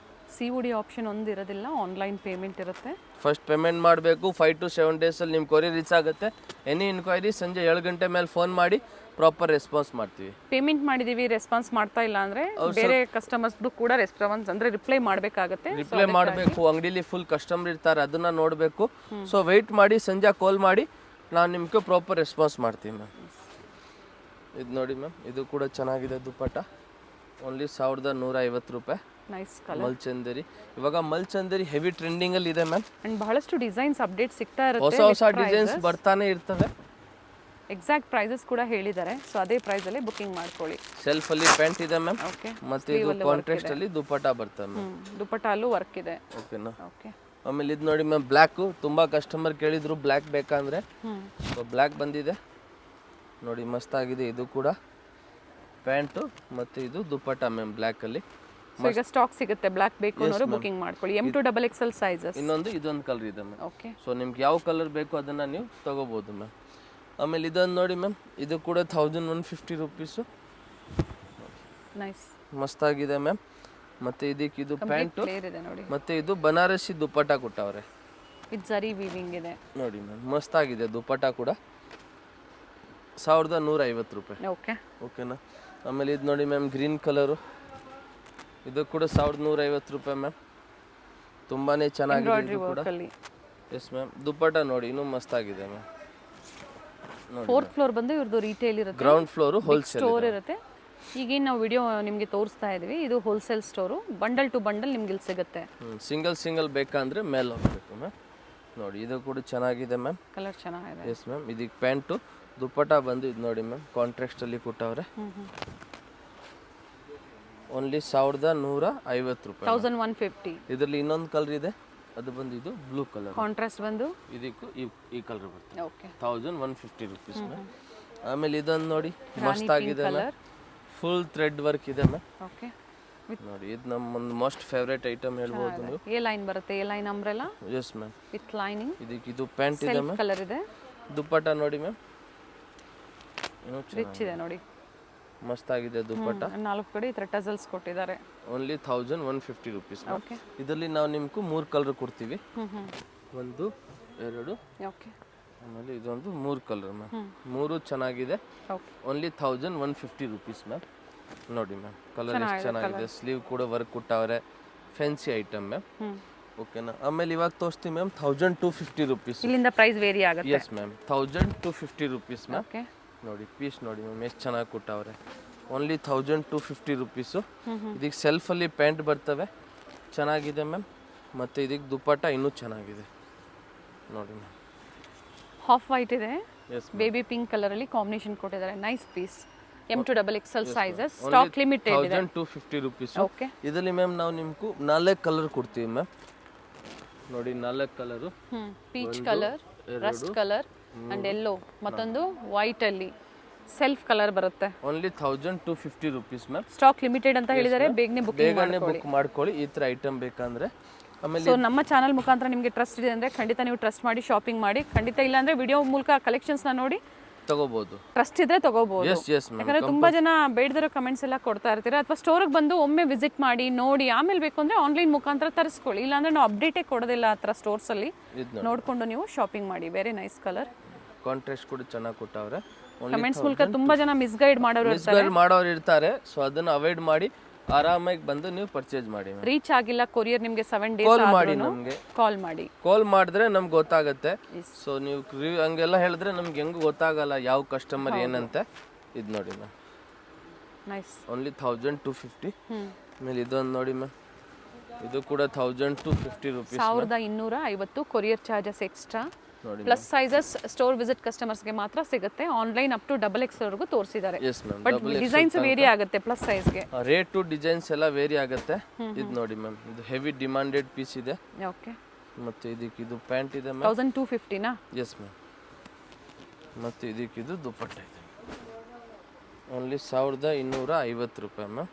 COD ಆಪ್ಷನ್ ಒಂದು ಇರೋದಿಲ್ಲ, ಆನ್ಲೈನ್ ಪೇಮೆಂಟ್ ಇರುತ್ತೆ. ಫಸ್ಟ್ ಪೇಮೆಂಟ್ ಮಾಡಬೇಕು. 5 to 7 ಡೇಸಲ್ಲಿ ನಿಮ್ಮ ಕೊರಿಯರ್ ರೀಚ್ ಆಗುತ್ತೆ. ಎನಿ ಇನ್ಕ್ವೈರಿ ಸಂಜೆ 7 ಗಂಟೆ ಮೇಲೆ ಫೋನ್ ಮಾಡಿ ಪ್ರಾಪರ್ ರೆಸ್ಪಾನ್ಸ್ ಮಾಡ್ತೀವಿ. ಪೇಮೆಂಟ್ ಮಾಡಿದೀವಿ, ರೆಸ್ಪಾನ್ಸ್ ಮಾಡ್ತಾ ಇಲ್ಲ ಅಂದ್ರೆ ಬೇರೆ ಕಸ್ಟಮರ್ಸ್ದು ಕೂಡ ರೆಸ್ಪಾನ್ಸ್ ಅಂದ್ರೆ ರಿಪ್ಲೈ ಮಾಡಬೇಕಾಗುತ್ತೆ. ರಿಪ್ಲೈ ಮಾಡಬೇಕು. ಅಂಗಡಿಲಿ ಫುಲ್ ಕಸ್ಟಮರ್ ಇರ್ತಾರೆ, ಅದನ್ನ ನೋಡಬೇಕು. ಸೊ ವೆಯ್ಟ್ ಮಾಡಿ, ಸಂಜೆ ಕಾಲ್ ಮಾಡಿ, ನಾನು ನಿಮ್ಗೆ ಪ್ರಾಪರ್ ರೆಸ್ಪಾನ್ಸ್ ಮಾಡ್ತೀವಿ ಮ್ಯಾಮ್. ಇದು ನೋಡಿ ಮ್ಯಾಮ್, ಇದು ಕೂಡ ಚೆನ್ನಾಗಿದೆ ದುಪಟ್ಟ. ಓನ್ಲಿ 1150 ರೂಪಾಯಿ. Nice colour. ಮಲ್ಚಂದೇರಿ. ಇವಾಗ ಮಲ್ಚಂದೇರಿ ಹೆವಿ ಟ್ರೆಂಡಿಂಗ್ ಅಲ್ಲಿ ಇದೆ ಮ್ಯಾಮ್. ಅಂಡ್ ಬಹಳಷ್ಟು ಡಿಸೈನ್ಸ್ ಅಪ್ಡೇಟ್ ಸಿಗ್ತಾ ಇರುತ್ತೆ. ಹೊಸ ಹೊಸ ಡಿಸೈನ್ಸ್ ಬರ್ತಾನೆ ಇರ್ತವೆ. ಎಕ್ಸಾಕ್ಟ್ ಪ್ರೈಸಸ್ ಕೂಡ ಹೇಳಿದ್ದಾರೆ. ಸೊ ಅದೇ ಪ್ರೈಸ್ ಅಲ್ಲಿ ಬುಕಿಂಗ್ ಮಾಡ್ಕೊಳ್ಳಿ. ಸೆಲ್ಫ್ ಅಲ್ಲಿ ಪ್ಯಾಂಟ್ ಇದೆ ಮ್ಯಾಮ್. ಓಕೆ, ಮತ್ತೆ ಇದು ಕಾಂಟ್ರಾಸ್ಟ್ ಅಲ್ಲಿ ದುಪಟ್ಟ ಬರ್ತದೆ ಮ್ಯಾಮ್. ದುಪಟ್ಟ ಅಲ್ಲೂ ವರ್ಕ್ ಇದೆ. ಓಕೆನಾ. ಓಕೆ, ಆಮೇಲೆ ಇದು ನೋಡಿ ಮ್ಯಾಮ್, ಬ್ಲ್ಯಾಕ್. ತುಂಬಾ ಕಸ್ಟಮರ್ ಕೇಳಿದ್ರು ಬ್ಲ್ಯಾಕ್ ಬೇಕಂದ್ರೆ, ಸೊ ಬ್ಲ್ಯಾಕ್ ಬಂದಿದೆ ನೋಡಿ, ಮಸ್ತ್ ಆಗಿದೆ. ಇದು ಕೂಡ ಪ್ಯಾಂಟು ಮತ್ತೆ ಇದು ದುಪಟ್ಟ ಮ್ಯಾಮ್, ಬ್ಲ್ಯಾಕ್ ಅಲ್ಲಿ. ಸೊ ಈಗ ಸ್ಟಾಕ್ ಸಿಗುತ್ತೆ. ಬ್ಲ್ಯಾಕ್ ಬೇಕು ಅನ್ನೋರು ಬುಕಿಂಗ್ ಮಾಡ್ಕೊಳ್ಳಿ. M to XXL sizes. ಇದೊಂದು ಕಲರ್ ಇದೆ ಮ್ಯಾಮ್. ಓಕೆ, ಸೊ ನಿಮ್ಗೆ ಯಾವ ಕಲರ್ ಬೇಕು ಅದನ್ನ ನೀವು ತಗೋಬಹುದು ಮ್ಯಾಮ್. ಆಮೇಲೆ ಇದೊಂದು ನೋಡಿ ಮ್ಯಾಮ್, ಇದು ಕೂಡ 1150 ರುಪೀಸು. ನೈಸ್, ಮಸ್ತ್ ಆಗಿದೆ ಮ್ಯಾಮ್. ಮತ್ತೆ ಇದಕ್ಕೆ ಇದು ಪ್ಯಾಂಟು ಫ್ಲೇರ್ ಇದೆ ನೋಡಿ. ಮತ್ತೆ ಇದು ಬನಾರಸಿ ದುಪಟ್ಟ ಕೊಟ್ಟವ್ರೆ. ವಿತ್ ಜರಿ ವೀವಿಂಗ್ ಇದೆ ನೋಡಿ ಮ್ಯಾಮ್, ಮಸ್ತ್ ಆಗಿದೆ ದುಪಟ್ಟ ಕೂಡ. 1150 ರೂಪಾಯಿ. ಓಕೆ ಓಕೆನಾ. ಆಮೇಲೆ ಇದು ನೋಡಿ ಮ್ಯಾಮ್ ಗ್ರೀನ್ ಕಲರು, ಇದು ಕೂಡ 1150 ರೂಪಾಯಿ ಮ್ಯಾಮ್. ತುಂಬಾ ಚೆನ್ನಾಗಿದೆ ಇದು ಕೂಡ. Yes ma'am. ದುಪ್ಪಟ್ಟ ನೋಡಿ ಇನ್ನೂ ಮಸ್ತಾಗಿದೆ ಮ್ಯಾಮ್. ಫೋರ್ತ್ ಫ್ಲೋರ್ ಬಂದು ಇವ್ರದ್ದು ರಿಟೇಲ್ ಇರುತ್ತೆ, ಗ್ರೌಂಡ್ ಫ್ಲೋರು ಹೋಲ್ಸೇಲ್ ಸ್ಟೋರ್ ಇರುತ್ತೆ. ಈಗೇನು ನಾವು ವಿಡಿಯೋ ನಿಮಗೆ ತೋರಿಸ್ತಾ ಇದೀವಿ, ಇದು wholesale store. Bundle to bundle ನಿಮ್ಗೆ ಇಲ್ಲಿ ಸಿಗುತ್ತೆ. ಸಿಂಗಲ್ ಬೇಕಂದ್ರೆ ಮೇಲೆ ಹೋಗ್ಬೇಕು ಮ್ಯಾಮ್. ನೋಡಿ ಇದು ಕೂಡ ಚೆನ್ನಾಗಿದೆ ಮ್ಯಾಮ್, ಕಲರ್ ಚೆನ್ನಾಗಿದೆ. Yes ma'am. ಇದಕ್ಕೆ ಪ್ಯಾಂಟು ದುಪ್ಪಟ್ಟ ಬಂದು ಇದು ನೋಡಿ ಮ್ಯಾಮ್, ಕಾಂಟ್ರಾಸ್ಟಲ್ಲಿ ಕೊಟ್ಟವ್ರೆ. ಓನ್ಲಿ 1150 ರೂಪಾಯಿ. 1150. ಇದರಲ್ಲಿ ಇನ್ನೊಂದು ಕಲರ್ ಇದೆ, ಅದು ಬಂದು ಇದು ಬ್ಲೂ ಕಲರ್. ಕಾಂಟ್ರಾಸ್ಟ್ ಬಂದು ಇದಕ್ಕೂ ಈ ಕಲರ್ ಬರುತ್ತೆ. Okay 1150 rupees ma'am. ಆಮೇಲೆ ಇದೊಂದು ನೋಡಿ ಮಸ್ತಾಗಿದೆ ಮ್ಯಾಮ್, ಫುಲ್ ಥ್ರೆಡ್ ವರ್ಕ್ ಇದೆ ಮ್ಯಾಮ್. ಓಕೆ ನೋಡಿ ಇದು ನಮ್ಮ ಒಂದು ಮೋಸ್ಟ್ ಫೇವ್ರೇಟ್ ಐಟಮ್ ಹೇಳ್ಬೋದು ನೀವು. ಎ ಲೈನ್ ಬರುತ್ತೆ, A line umbrella. Yes ma'am. With lining. ಇದಕ್ಕೆ ಇದು ಪ್ಯಾಂಟ್ ಇದೆ ಮ್ಯಾಮ್, ಕಲರ್ ಇದೆ. ದುಪ್ಪಟ್ಟ ನೋಡಿ ಮ್ಯಾಮ್, ರಿಚ್ ಇದೆ ನೋಡಿ, ಮಸ್ತಾಗಿದೆ ದುಪ್ಪಟ್ಟ. 4 ಕಡೆ ಈ ತರ ಟಸಲ್ಸ್ ಕೊಟ್ಟಿದ್ದಾರೆ. Only 1150 rupees. ಓಕೆ ಇದರಲ್ಲಿ ನಾವು ನಿಮ್ಗೆ 3 ಕಲರ್ ಕೊಡ್ತೀವಿ. 1 2 ಓಕೆ. ಆಮೇಲೆ ಇದೊಂದು 3 ಕಲರ್ ಮ್ಯಾಮ್. 3 ಚೆನ್ನಾಗಿದೆ. Okay only 1150 rupees ma'am. ನೋಡಿ ಮ್ಯಾಮ್ ಕಲರ್ ಎಷ್ಟು ಚೆನ್ನಾಗಿದೆ. ಸ್ಲೀವ್ ಕೂಡ ವರ್ಕ್ ಕೊಟ್ಟವ್ರೆ, ಫ್ಯಾನ್ಸಿ ಐಟಮ್ ಮ್ಯಾಮ್. ಓಕೆನಾ. ಆಮೇಲೆ ಇವಾಗ ತೋರಿಸ್ತೀವಿ ಮ್ಯಾಮ್ 1250 ರೂಪೀಸ್. ಇಲ್ಲಿಂದ ಪ್ರೈಸ್ ವೇರಿ ಆಗುತ್ತೆ. Yes ma'am 1250 rupees ma'am. Okay ನೋಡಿ ಪೀಸ್ ನೋಡಿ ಮ್ಯಾಮ್ ಎಷ್ಟು ಚೆನ್ನಾಗಿ ಕೊಟ್ಟವ್ರೆ. Only 1250 rupees. ಇದಕ್ಕೆ ಸೆಲ್ಫಲ್ಲಿ ಪ್ಯಾಂಟ್ ಬರ್ತವೆ, ಚೆನ್ನಾಗಿದೆ ಮ್ಯಾಮ್. ಮತ್ತು ಇದಕ್ಕೆ ದುಪ್ಪಟ್ಟ ಇನ್ನೂ ಚೆನ್ನಾಗಿದೆ ನೋಡಿ ಮ್ಯಾಮ್. ಹಾಫ್ ವೈಟ್ ಇದೆ, ಎಸ್ ಬೇಬಿ ಪಿಂಕ್ ಕಲರ್ ಅಲ್ಲಿ ಕಾಂಬಿನೇಷನ್ ಕೊಟ್ಟಿದ್ದಾರೆ. Nice piece. M to XXL sizes. Stock limited ಇದೆ. 1250 ರೂಪೀಸ್. ಓಕೆ. ಇದರಲ್ಲಿ ಮ್ಯಾಮ್ ನಾವು ನಿಮ್ಗೆ 4 ಕಲರ್ ಕೊಡ್ತೀವಿ ಮ್ಯಾಮ್. ನೋಡಿ 4 colour. Peach colour, Rust colour and yellow, ಮತ್ತೊಂದು ವೈಟ್ ಅಲ್ಲಿ ಸೆಲ್ಫ್ ಕಲರ್ ಬರುತ್ತೆ. Only 1250 rupees ma'am. Stock limited ಅಂತ ಹೇಳಿದ್ದಾರೆ, ಬೇಗನೆ ಬುಕ್ ಮಾಡ್ಕೊಳ್ಳಿ ಈ ಥರ ಐಟಮ್ ಬೇಕಂದ್ರೆ. ಆಮೇಲೆ ಸೊ ನಮ್ಮ ಚಾನಲ್ ಮುಖಾಂತರ ನಿಮಗೆ ಟ್ರಸ್ಟ್ ಇದೆ ಅಂದರೆ ಖಂಡಿತ ನೀವು ಟ್ರಸ್ಟ್ ಮಾಡಿ ಶಾಪಿಂಗ್ ಮಾಡಿ. ಖಂಡಿತ ಇಲ್ಲ ಅಂದರೆ ವಿಡಿಯೋ ಮೂಲಕ ಕಲೆಕ್ಷನ್ಸ್ನ ನೋಡಿ ತಗೋಬಹುದು. ಟ್ರಸ್ಟ್ ಇದ್ರೆ ತಗೋಬಹುದು. ಯಾಕಂದ್ರೆ ತುಂಬಾ ಜನ ಬೇಡದಿರೋ ಕಮೆಂಟ್ಸ್ ಎಲ್ಲ ಕೊಡ್ತಾ ಇರ್ತೀರಾ. ಅಥವಾ ಸ್ಟೋರ್ಗೆ ಬಂದು ಒಮ್ಮೆ ವಿಸಿಟ್ ಮಾಡಿ ನೋಡಿ ಆಮೇಲೆ ಬೇಕು ಅಂದ್ರೆ ಆನ್ಲೈನ್ ಮುಖಾಂತರ ತರಿಸ್ಕೊಳ್ಳಿ. ಇಲ್ಲಾಂದ್ರೆ ನಾವು ಅಪ್ಡೇಟೇ ಕೊಡೋದಿಲ್ಲ ಆ ಥರ ಸ್ಟೋರ್ಸ್ ಅಲ್ಲಿ. ನೋಡ್ಕೊಂಡು ನೀವು ಶಾಪಿಂಗ್ ಮಾಡಿ. ವೆರಿ ನೈಸ್ ಕಲರ್, ಕಾಂಟ್ರಾಸ್ಟ್ ಕೂಡ ಚೆನ್ನಾಗಿ ಕೊಟ್ಟವ್ರೆ. ಕಮೆಂಟ್ಸ್ ಮೂಲಕ ತುಂಬಾ ಜನ ಮಿಸ್ಗೈಡ್ ಮಾಡೋರು ಇರ್ತಾರೆ. ಸೊ ಅದನ್ನ ಅವಾಯ್ಡ್ ಮಾಡಿ ಆರಾಮಾಗಿ ಬಂದು ನೀವು ಪರ್ಚೇಸ್ ಮಾಡಿ. ರೀಚ್ ಆಗಿಲ್ಲ ಕೊರಿಯರ್ ನಿಮಗೆ 7 days ಕಾಲ್ ಮಾಡಿ ನಮಗೆ. ಕಾಲ್ ಮಾಡಿದ್ರೆ ನಮ್ಗೆ ಗೊತ್ತಾಗುತ್ತೆ. ಸೊ ನೀವು ಹಂಗೆಲ್ಲ ಹೇಳಿದ್ರೆ ನಮ್ಗೆ ಹೆಂಗ್ ಗೊತ್ತಾಗಲ್ಲ ಯಾವ ಕಸ್ಟಮರ್ ಏನಂತೆ. ಇದು ನೋಡಿ ಮ್ಯಾಮ್, ನೈಸ್. ಓನ್ಲಿ 1250. ಆಮೇಲೆ ಇದೊಂದು ನೋಡಿ ಮ್ಯಾಮ್, ಇದು ಕೂಡ 1250 rupees. 1250 courier charges extra. Plus sizes store visit ಕಸ್ಟಮರ್ಸ್ಗೆ ಮಾತ್ರ ಸಿಗುತ್ತೆ. ಆನ್ಲೈನ್ ಅಪ್ ಟು XXL ವರೆಗೂ ತೋರಿಸಿದ್ದಾರೆ. ಬಟ್ ಡಿಸೈನ್ಸ್ ವೇರಿ ಆಗುತ್ತೆ ಪ್ಲಸ್ ಸೈಜ್ಗೆ. ರೇಟ್ ಟು ಡಿಸೈನ್ಸ್ ಎಲ್ಲ ವೇರಿ ಆಗುತ್ತೆ. ಇದು ನೋಡಿ ಮ್ಯಾಮ್, ಇದು ಹೆವಿ ಡಿಮಾಂಡೆಡ್ ಪೀಸ್ ಇದೆ. ಓಕೆ. ಮತ್ತೆ ಇದಕ್ಕೆ ಇದು ಪ್ಯಾಂಟ್ ಇದೆ ಮ್ಯಾಮ್, 1250 ನಾ. Yes ma'am. ಮತ್ತೆ ಇದಕ್ಕೆ ಇದು ದುಪ್ಪಟ್ಟ ಇದೆ, ಓನ್ಲಿ 1250 ರೂಪಾಯಿ ಮ್ಯಾಮ್.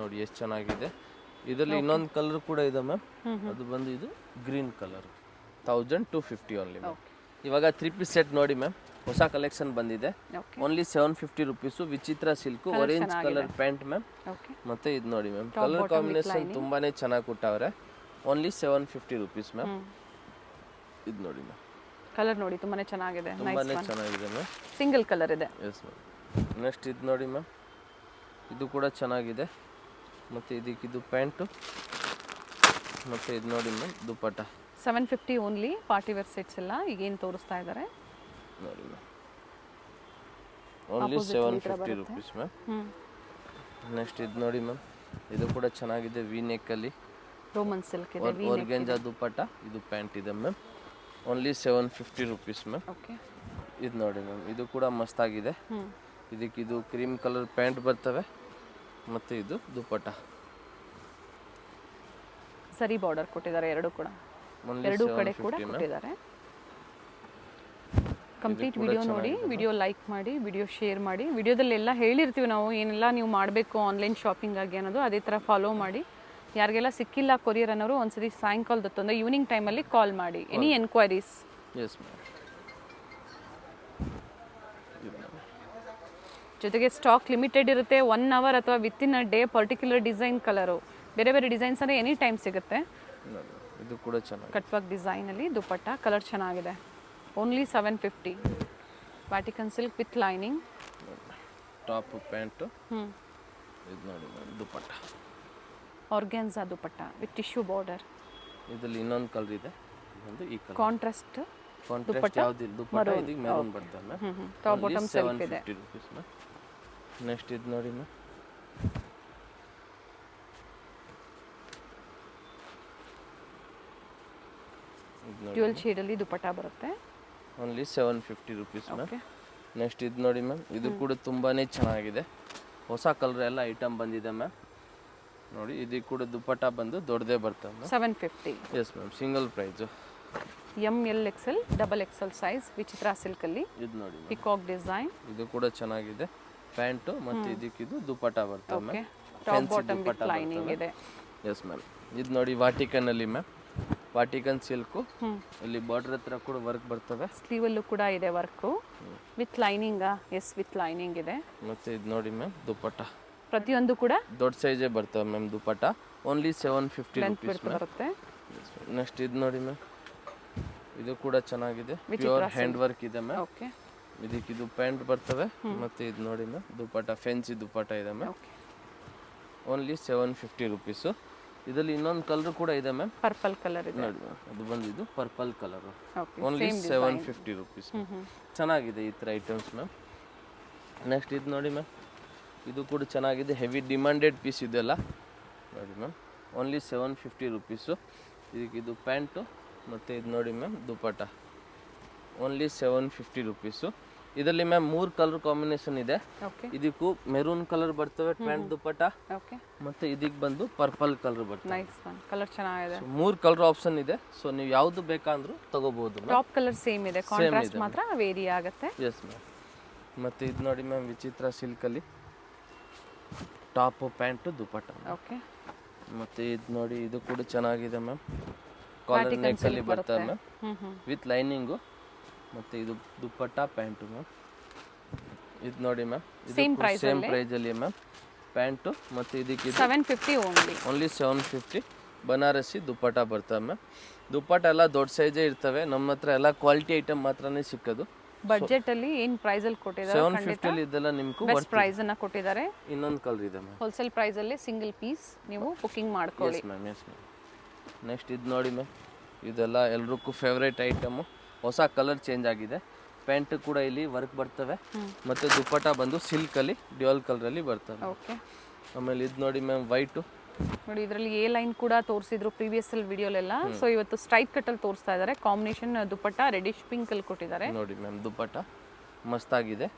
ನೋಡಿ ಎಷ್ಟು ಚೆನ್ನಾಗಿದೆ. ಇದರಲ್ಲಿ ಇನ್ನೊಂದು ಕಲರ್ ಕೂಡ ಇದೆ ಮ್ಯಾಮ್, ಅದು ಬಂದು ಇದು ಗ್ರೀನ್ ಕಲರ್. 1250 only ma'am. ಇವಾಗ 3 ಪೀಸ್ ಸೆಟ್ ನೋಡಿ ಮ್ಯಾಮ್, ಹೊಸ ಕಲೆಕ್ಷನ್ ಬಂದಿದೆ. Only 750 rupees. ವಿಚಿತ್ರ silk orange colour pant ma'am. ಮತ್ತೆ ಇದು ನೋಡಿ ಮ್ಯಾಮ್, ಕಲರ್ ಕಾಂಬಿನೇಷನ್ ತುಂಬಾನೇ ಚೆನ್ನಾಗಿ ಕೊಟ್ಟವ್ರೆ. Only 750 rupees ma'am. ಇದು ನೋಡಿ ಮ್ಯಾಮ್, ಕಲರ್ ನೋಡಿ ತುಂಬಾನೇ ಚೆನ್ನಾಗಿದೆ. ತುಂಬಾನೇ ಚೆನ್ನಾಗಿದೆ ಮ್ಯಾಮ್, ಸಿಂಗಲ್ ಕಲರ್ ಇದೆ. Yes ma'am. ನೆಕ್ಸ್ಟ್ ಇದು ನೋಡಿ ಮ್ಯಾಮ್, ಇದು ಕೂಡ ಚೆನ್ನಾಗಿದೆ. ಮತ್ತೆ ಇದಕ್ಕೆ ಇದು ಪ್ಯಾಂಟು, ಮತ್ತೆ ಇದು ನೋಡಿ ಮ್ಯಾಮ್ ದುಪ್ಪಟ್ಟ. 750 ಓನ್ಲಿ. ಪಾರ್ಟಿ ವೇರ್ ಸೆಟ್ಸ್ ಎಲ್ಲ ಈಗೇನು ತೋರಿಸ್ತಾ ಇದ್ದಾರೆ ನೋಡಿ ma'am, only 750 rupees ma'am. Next ಇದು ನೋಡಿ ಮ್ಯಾಮ್, ಇದು ಕೂಡ ಚೆನ್ನಾಗಿದೆ. ವಿ ನೆಕ್ ಅಲ್ಲಿ ರೋಮನ್ ಸಿಲ್ಕ್ ಇದೆ, ಆರ್ಗೆಂಜಾ ದುಪ್ಪಟ್ಟ. ಇದು ಪ್ಯಾಂಟ್ ಇದೆ ma'am, only 750 rupees ma'am. Okay. ಇದು ನೋಡಿ ಮ್ಯಾಮ್, ಇದು ಕೂಡ ಮಸ್ತಾಗಿದೆ. ಇದಕ್ಕೆ ಇದು ಕ್ರೀಮ್ ಕಲರ್ ಪ್ಯಾಂಟ್ ಬರ್ತವೆ, ಮತ್ತು ಇದು ದುಪ್ಪಟ್ಟ. ಸರಿ ಬಾರ್ಡರ್ ಕೊಟ್ಟಿದ್ದಾರೆ ಎರಡು ಕೂಡ, ಎರಡು ಕಡೆ ಕೂಡ ಕೊಟ್ಟಿದ್ದಾರೆ. ಕಂಪ್ಲೀಟ್ ವಿಡಿಯೋ ನೋಡಿ, ವಿಡಿಯೋ ಲೈಕ್ ಮಾಡಿ, ವಿಡಿಯೋ ಶೇರ್ ಮಾಡಿ. ವಿಡಿಯೋದಲ್ಲಿ ಎಲ್ಲ ಹೇಳಿರ್ತೀವಿ ನಾವು ಏನೆಲ್ಲ ನೀವು ಮಾಡಬೇಕು ಆನ್ಲೈನ್ ಶಾಪಿಂಗ್ ಆಗಿ ಅನ್ನೋದು, ಅದೇ ಥರ ಫಾಲೋ ಮಾಡಿ. ಯಾರಿಗೆಲ್ಲ ಸಿಕ್ಕಿಲ್ಲ ಕೊರಿಯರ್ ಅನ್ನೋರು ಒಂದ್ಸರಿ ಸಾಯಂಕಾಲದತ್ತು ಅಂದರೆ ಈವ್ನಿಂಗ್ ಟೈಮಲ್ಲಿ ಕಾಲ್ ಮಾಡಿ. Any enquiries. Yes ma'am. ಜೊತೆಗೆ ಸ್ಟಾಕ್ ಲಿಮಿಟೆಡ್ ಇರುತ್ತೆ. 1 hour ಅಥವಾ within a day particular design colour, ಬೇರೆ ಬೇರೆ ಡಿಸೈನ್ಸ್ ಅಂದರೆ ಎನಿ ಟೈಮ್ ಸಿಗುತ್ತೆ. ಇದು ಕೂಡ ಚೆನ್ನಾಗಿದೆ. ಕಟ್ ವರ್ಕ್ ಡಿಸೈನಲ್ಲಿ ದುಪ್ಪಟ್ಟ, ಕಲರ್ ಚೆನ್ನಾಗಿದೆ. Only 750. Vatican silk with lining. Top pant. ಹ್ಞೂ. ಇದು ನೋಡಿ ma'am dupatta. Organza dupatta with tissue border. ಇದರಲ್ಲಿ ಇನ್ನೊಂದು ಕಲರ್ ಇದೆ, ಒಂದು ಈ ಕಲರ್. ಕಾಂಟ್ರಾಸ್ಟ್ ಯಾವ್ದಿಲ್ಲ ದುಪ್ಪಟ್ಟ, ಇದಕ್ಕೆ ಮೆರೂನ್ ಬರ್ತದೆ ಮ್ಯಾಮ್. ಟಾಪ್ ಬಾಟಮ್ ಸೆಲ್ಫ್ ಇದೆ. 750 rupees ಮ್ಯಾಮ್. ನೆಕ್ಸ್ಟ್ ಇದು ನೋಡಿ ಮ್ಯಾಮ್, ಡ್ಯುಯಲ್ ಶೇಡಲ್ಲಿ ದುಪ್ಪಟ್ಟ ಬರುತ್ತೆ. Only 750 rupees ma'am. Okay. Next ಇದು ನೋಡಿ ಮ್ಯಾಮ್, ಇದು ಕೂಡ ತುಂಬಾನೇ ಚೆನ್ನಾಗಿದೆ, ಹೊಸ ಕಲರ್ ಎಲ್ಲ ಐಟಮ್ ಬಂದಿದೆ ಮ್ಯಾಮ್. ನೋಡಿ ಇದಕ್ಕೆ ಕೂಡ ದುಪ್ಪಟ್ಟ ಬಂದು ದೊಡ್ಡದೇ ಬರ್ತದೆ ma'am. 750. Yes ma'am, single price. ML XL XXL size ವಿಚಿತ್ರ ಸಿಲ್ಕಲ್ಲಿ. ಇದು ನೋಡಿ ಮ್ಯಾಮ್, ಪಿಕಾಕ್ ಡಿಸೈನ್. ಇದು ಕೂಡ ಚೆನ್ನಾಗಿದೆ. ಪ್ಯಾಂಟು ಮತ್ತು ಇದಕ್ಕಿದು ದುಪ್ಪಟ್ಟ ಬರ್ತದೆ okay. Ma'am. Top bottom with lining ಇದೆ. Yes ma'am. ಇದು ನೋಡಿ ವಾಟಿಕನಲ್ಲಿ ಮ್ಯಾಮ್, ವಾಟಿಕನ್ ಸಿಲ್ಕು. ಇಲ್ಲಿ ಬಾರ್ಡರ್ ಹತ್ರ ಕೂಡ ವರ್ಕ್ ಬರ್ತವೆ. ಸ್ಲೀವಲ್ಲೂ ಕೂಡ ಇದೆ ವರ್ಕು ವಿತ್ ಲೈನಿಂಗಾ? ಎಸ್, ವಿತ್ ಲೈನಿಂಗ್ ಇದೆ. ಮತ್ತು ಇದು ನೋಡಿ ಮ್ಯಾಮ್ ದುಪ್ಪಟ್ಟ ಪ್ರತಿಯೊಂದು ಕೂಡ ದೊಡ್ಡ ಸೈಜೇ ಬರ್ತವೆ ma'am. Dupatta only 750 length rupees ma'am. ಬರುತ್ತೆ. ನೆಕ್ಸ್ಟ್ ಇದು ನೋಡಿ ಮ್ಯಾಮ್, ಇದು ಕೂಡ ಚೆನ್ನಾಗಿದೆ, ಪ್ಯೂರ್ ಹ್ಯಾಂಡ್ ವರ್ಕ್ ಇದೆ ಮ್ಯಾಮ್. ಓಕೆ. ಇದಕ್ಕೆ ಇದು ಪ್ಯಾಂಟ್ ಬರ್ತವೆ. ಮತ್ತು ಇದು ನೋಡಿ ಮ್ಯಾಮ್ ದುಪ್ಪಟ್ಟ, ಫೆನ್ಸಿ ದುಪ್ಪಟ್ಟ ಇದೆ ಮ್ಯಾಮ್. ಓಕೆ. Only 750 rupees. ಇದರಲ್ಲಿ ಇನ್ನೊಂದು ಕಲರ್ ಕೂಡ ಇದೆ ಮ್ಯಾಮ್, ಪರ್ಪಲ್ ಕಲರ್ ಇದೆ ನೋಡಿ ಮ್ಯಾಮ್, ಅದು ಬಂದಿದ್ದು purple colour. Okay. Only 750 rupees. ಚೆನ್ನಾಗಿದೆ ಈ ಥರ ಐಟಮ್ಸ್ ಮ್ಯಾಮ್. ನೆಕ್ಸ್ಟ್ ಇದು ನೋಡಿ ಮ್ಯಾಮ್, ಇದು ಕೂಡ ಚೆನ್ನಾಗಿದೆ, ಹೆವಿ ಡಿಮಾಂಡೆಡ್ ಪೀಸ್ ಇದೆಲ್ಲ ನೋಡಿ ಮ್ಯಾಮ್. Only 750 rupees. ಇದಕ್ಕೆ ಇದು ಪ್ಯಾಂಟು ಮತ್ತು ಇದು ನೋಡಿ ಮ್ಯಾಮ್ ದುಪ್ಪಟ್ಟ. Only 750 rupees. ಇದರಲ್ಲಿ ಮ್ಯಾಮ್ 3 ಕಲರ್ ಕಾಂಬಿನೇಷನ್ ಇದೆ. ಓಕೆ. ಇದಕ್ಕೂ ಮೆರೂನ್ ಕಲರ್ ಬರ್ತವೆ ಪ್ಯಾಂಟ್ ದುಪ್ಪಟ್ಟ, ಓಕೆ. ಮತ್ತು ಇದಕ್ಕೆ ಬಂದು ಪರ್ಪಲ್ ಕಲರ್ ಬರ್ತವೆ. ನೈಸ್ ಒನ್, ಕಲರ್ ಚೆನ್ನಾಗಿದೆ. 3 ಕಲರ್ ಆಪ್ಷನ್ ಇದೆ, ಸೊ ನೀವು ಯಾವುದು ಬೇಕಂದ್ರೂ ತಗೋಬಹುದು. ಟಾಪ್ ಕಲರ್ ಸೇಮ್ ಇದೆ, ಕಾಂಟ್ರಾಸ್ಟ್ ಮಾತ್ರ ವೇರಿ ಆಗುತ್ತೆ. Yes ma'am. ಮತ್ತು ಇದು ನೋಡಿ ಮ್ಯಾಮ್ ವಿಚಿತ್ರ ಸಿಲ್ಕಲ್ಲಿ ಟಾಪು ಪ್ಯಾಂಟು ದುಪ್ಪಟ್ಟ. ಓಕೆ. ಮತ್ತು ಇದು ನೋಡಿ, ಇದು ಕೂಡ ಚೆನ್ನಾಗಿದೆ ಮ್ಯಾಮ್, ಕಾಲರ್ ನೆಕ್ಕಲ್ಲಿ ಬರ್ತವೆ ಮ್ಯಾಮ್ ವಿತ್ ಲೈನಿಂಗು. ಮತ್ತು ಇದು ದುಪ್ಪಟ್ಟ ಪ್ಯಾಂಟು ಮ್ಯಾಮ್. ಇದು ನೋಡಿ ಮ್ಯಾಮ್, ಸೇಮ್ ಪ್ರೈಸಲ್ಲಿ ಮ್ಯಾಮ್ ಪ್ಯಾಂಟು. ಮತ್ತು ಇದಕ್ಕೆ 750 ಓನ್ಲಿ 750. ಬನಾರಸಿ ದುಪ್ಪಟ್ಟ ಬರ್ತವೆ ಮ್ಯಾಮ್. ದುಪ್ಪಟ್ಟ ಎಲ್ಲ ದೊಡ್ಡ ಸೈಜೇ ಇರ್ತವೆ, ನಮ್ಮ ಹತ್ರ ಎಲ್ಲ ಕ್ವಾಲಿಟಿ ಐಟಮ್ ಮಾತ್ರನೇ ಸಿಕ್ಕೋದು. ಬಜೆಟ್ ಅಲ್ಲಿ ಏನು ಪ್ರೈಸ್ ಅಲ್ಲಿ ಕೊಟ್ಟಿದ್ದಾರೆ? 750 ಇದೆಲ್ಲ ನಿಮ್ಗೂ ಬೆಸ್ಟ್ ಪ್ರೈಸ್ ಅನ್ನ ಕೊಟ್ಟಿದ್ದಾರೆ. ಇನ್ನೊಂದು ಕಲರ್ ಇದೆ ಮ್ಯಾಮ್, ಹೋಲ್ಸೇಲ್ ಪ್ರೈಸ್ ಅಲ್ಲಿ ಸಿಂಗಲ್ ಪೀಸ್ ನೀವು ಬುಕಿಂಗ್ ಮಾಡ್ಕೊಳ್ಳಿ. Yes ma'am. ನೆಕ್ಸ್ಟ್ ಇದು ನೋಡಿ ಮ್ಯಾಮ್, ಇದೆಲ್ಲ ಎಲ್ರಿಗೂ ಫೇವ್ರೇಟ್ ಐಟಮು, ಹೊಸ ಕಲರ್ ಚೇಂಜ್ ಆಗಿದೆ. ಪ್ಯಾಂಟ್ ಕೂಡ ಇಲ್ಲಿ ವರ್ಕ್ ಬರ್ತವೆ, ಮತ್ತು ದುಪ್ಪಟ್ಟ ಬಂದು ಸಿಲ್ಕಲ್ಲಿ ಡ್ಯುಯಲ್ ಕಲರಲ್ಲಿ ಬರ್ತವೆ. ಓಕೆ. ಆಮೇಲೆ ಇದು ನೋಡಿ ಮ್ಯಾಮ್ ವೈಟು. ನೋಡಿ ಇದರಲ್ಲಿ ಎ ಲೈನ್ ಕೂಡ ತೋರಿಸಿದ್ರು ಪ್ರೀವಿಯಸ್ ಅಲ್ಲಿ ವಿಡಿಯೋಲೆಲ್ಲ. ಸೊ ಇವತ್ತು ಸ್ಟ್ರೈಟ್ ಕಟ್ ಅಲ್ಲಿ ತೋರಿಸ್ತಾ ಇದ್ದಾರೆ. ಕಾಂಬಿನೇಷನ್ ದುಪ್ಪಟ್ಟ ರೆಡಿಶ್ ಪಿಂಕ್ ಅಲ್ಲಿ ಕೊಟ್ಟಿದ್ದಾರೆ. ನೋಡಿ ಮ್ಯಾಮ್ ದುಪ್ಪಟ್ಟ ಮಸ್ತಾಗಿದೆ,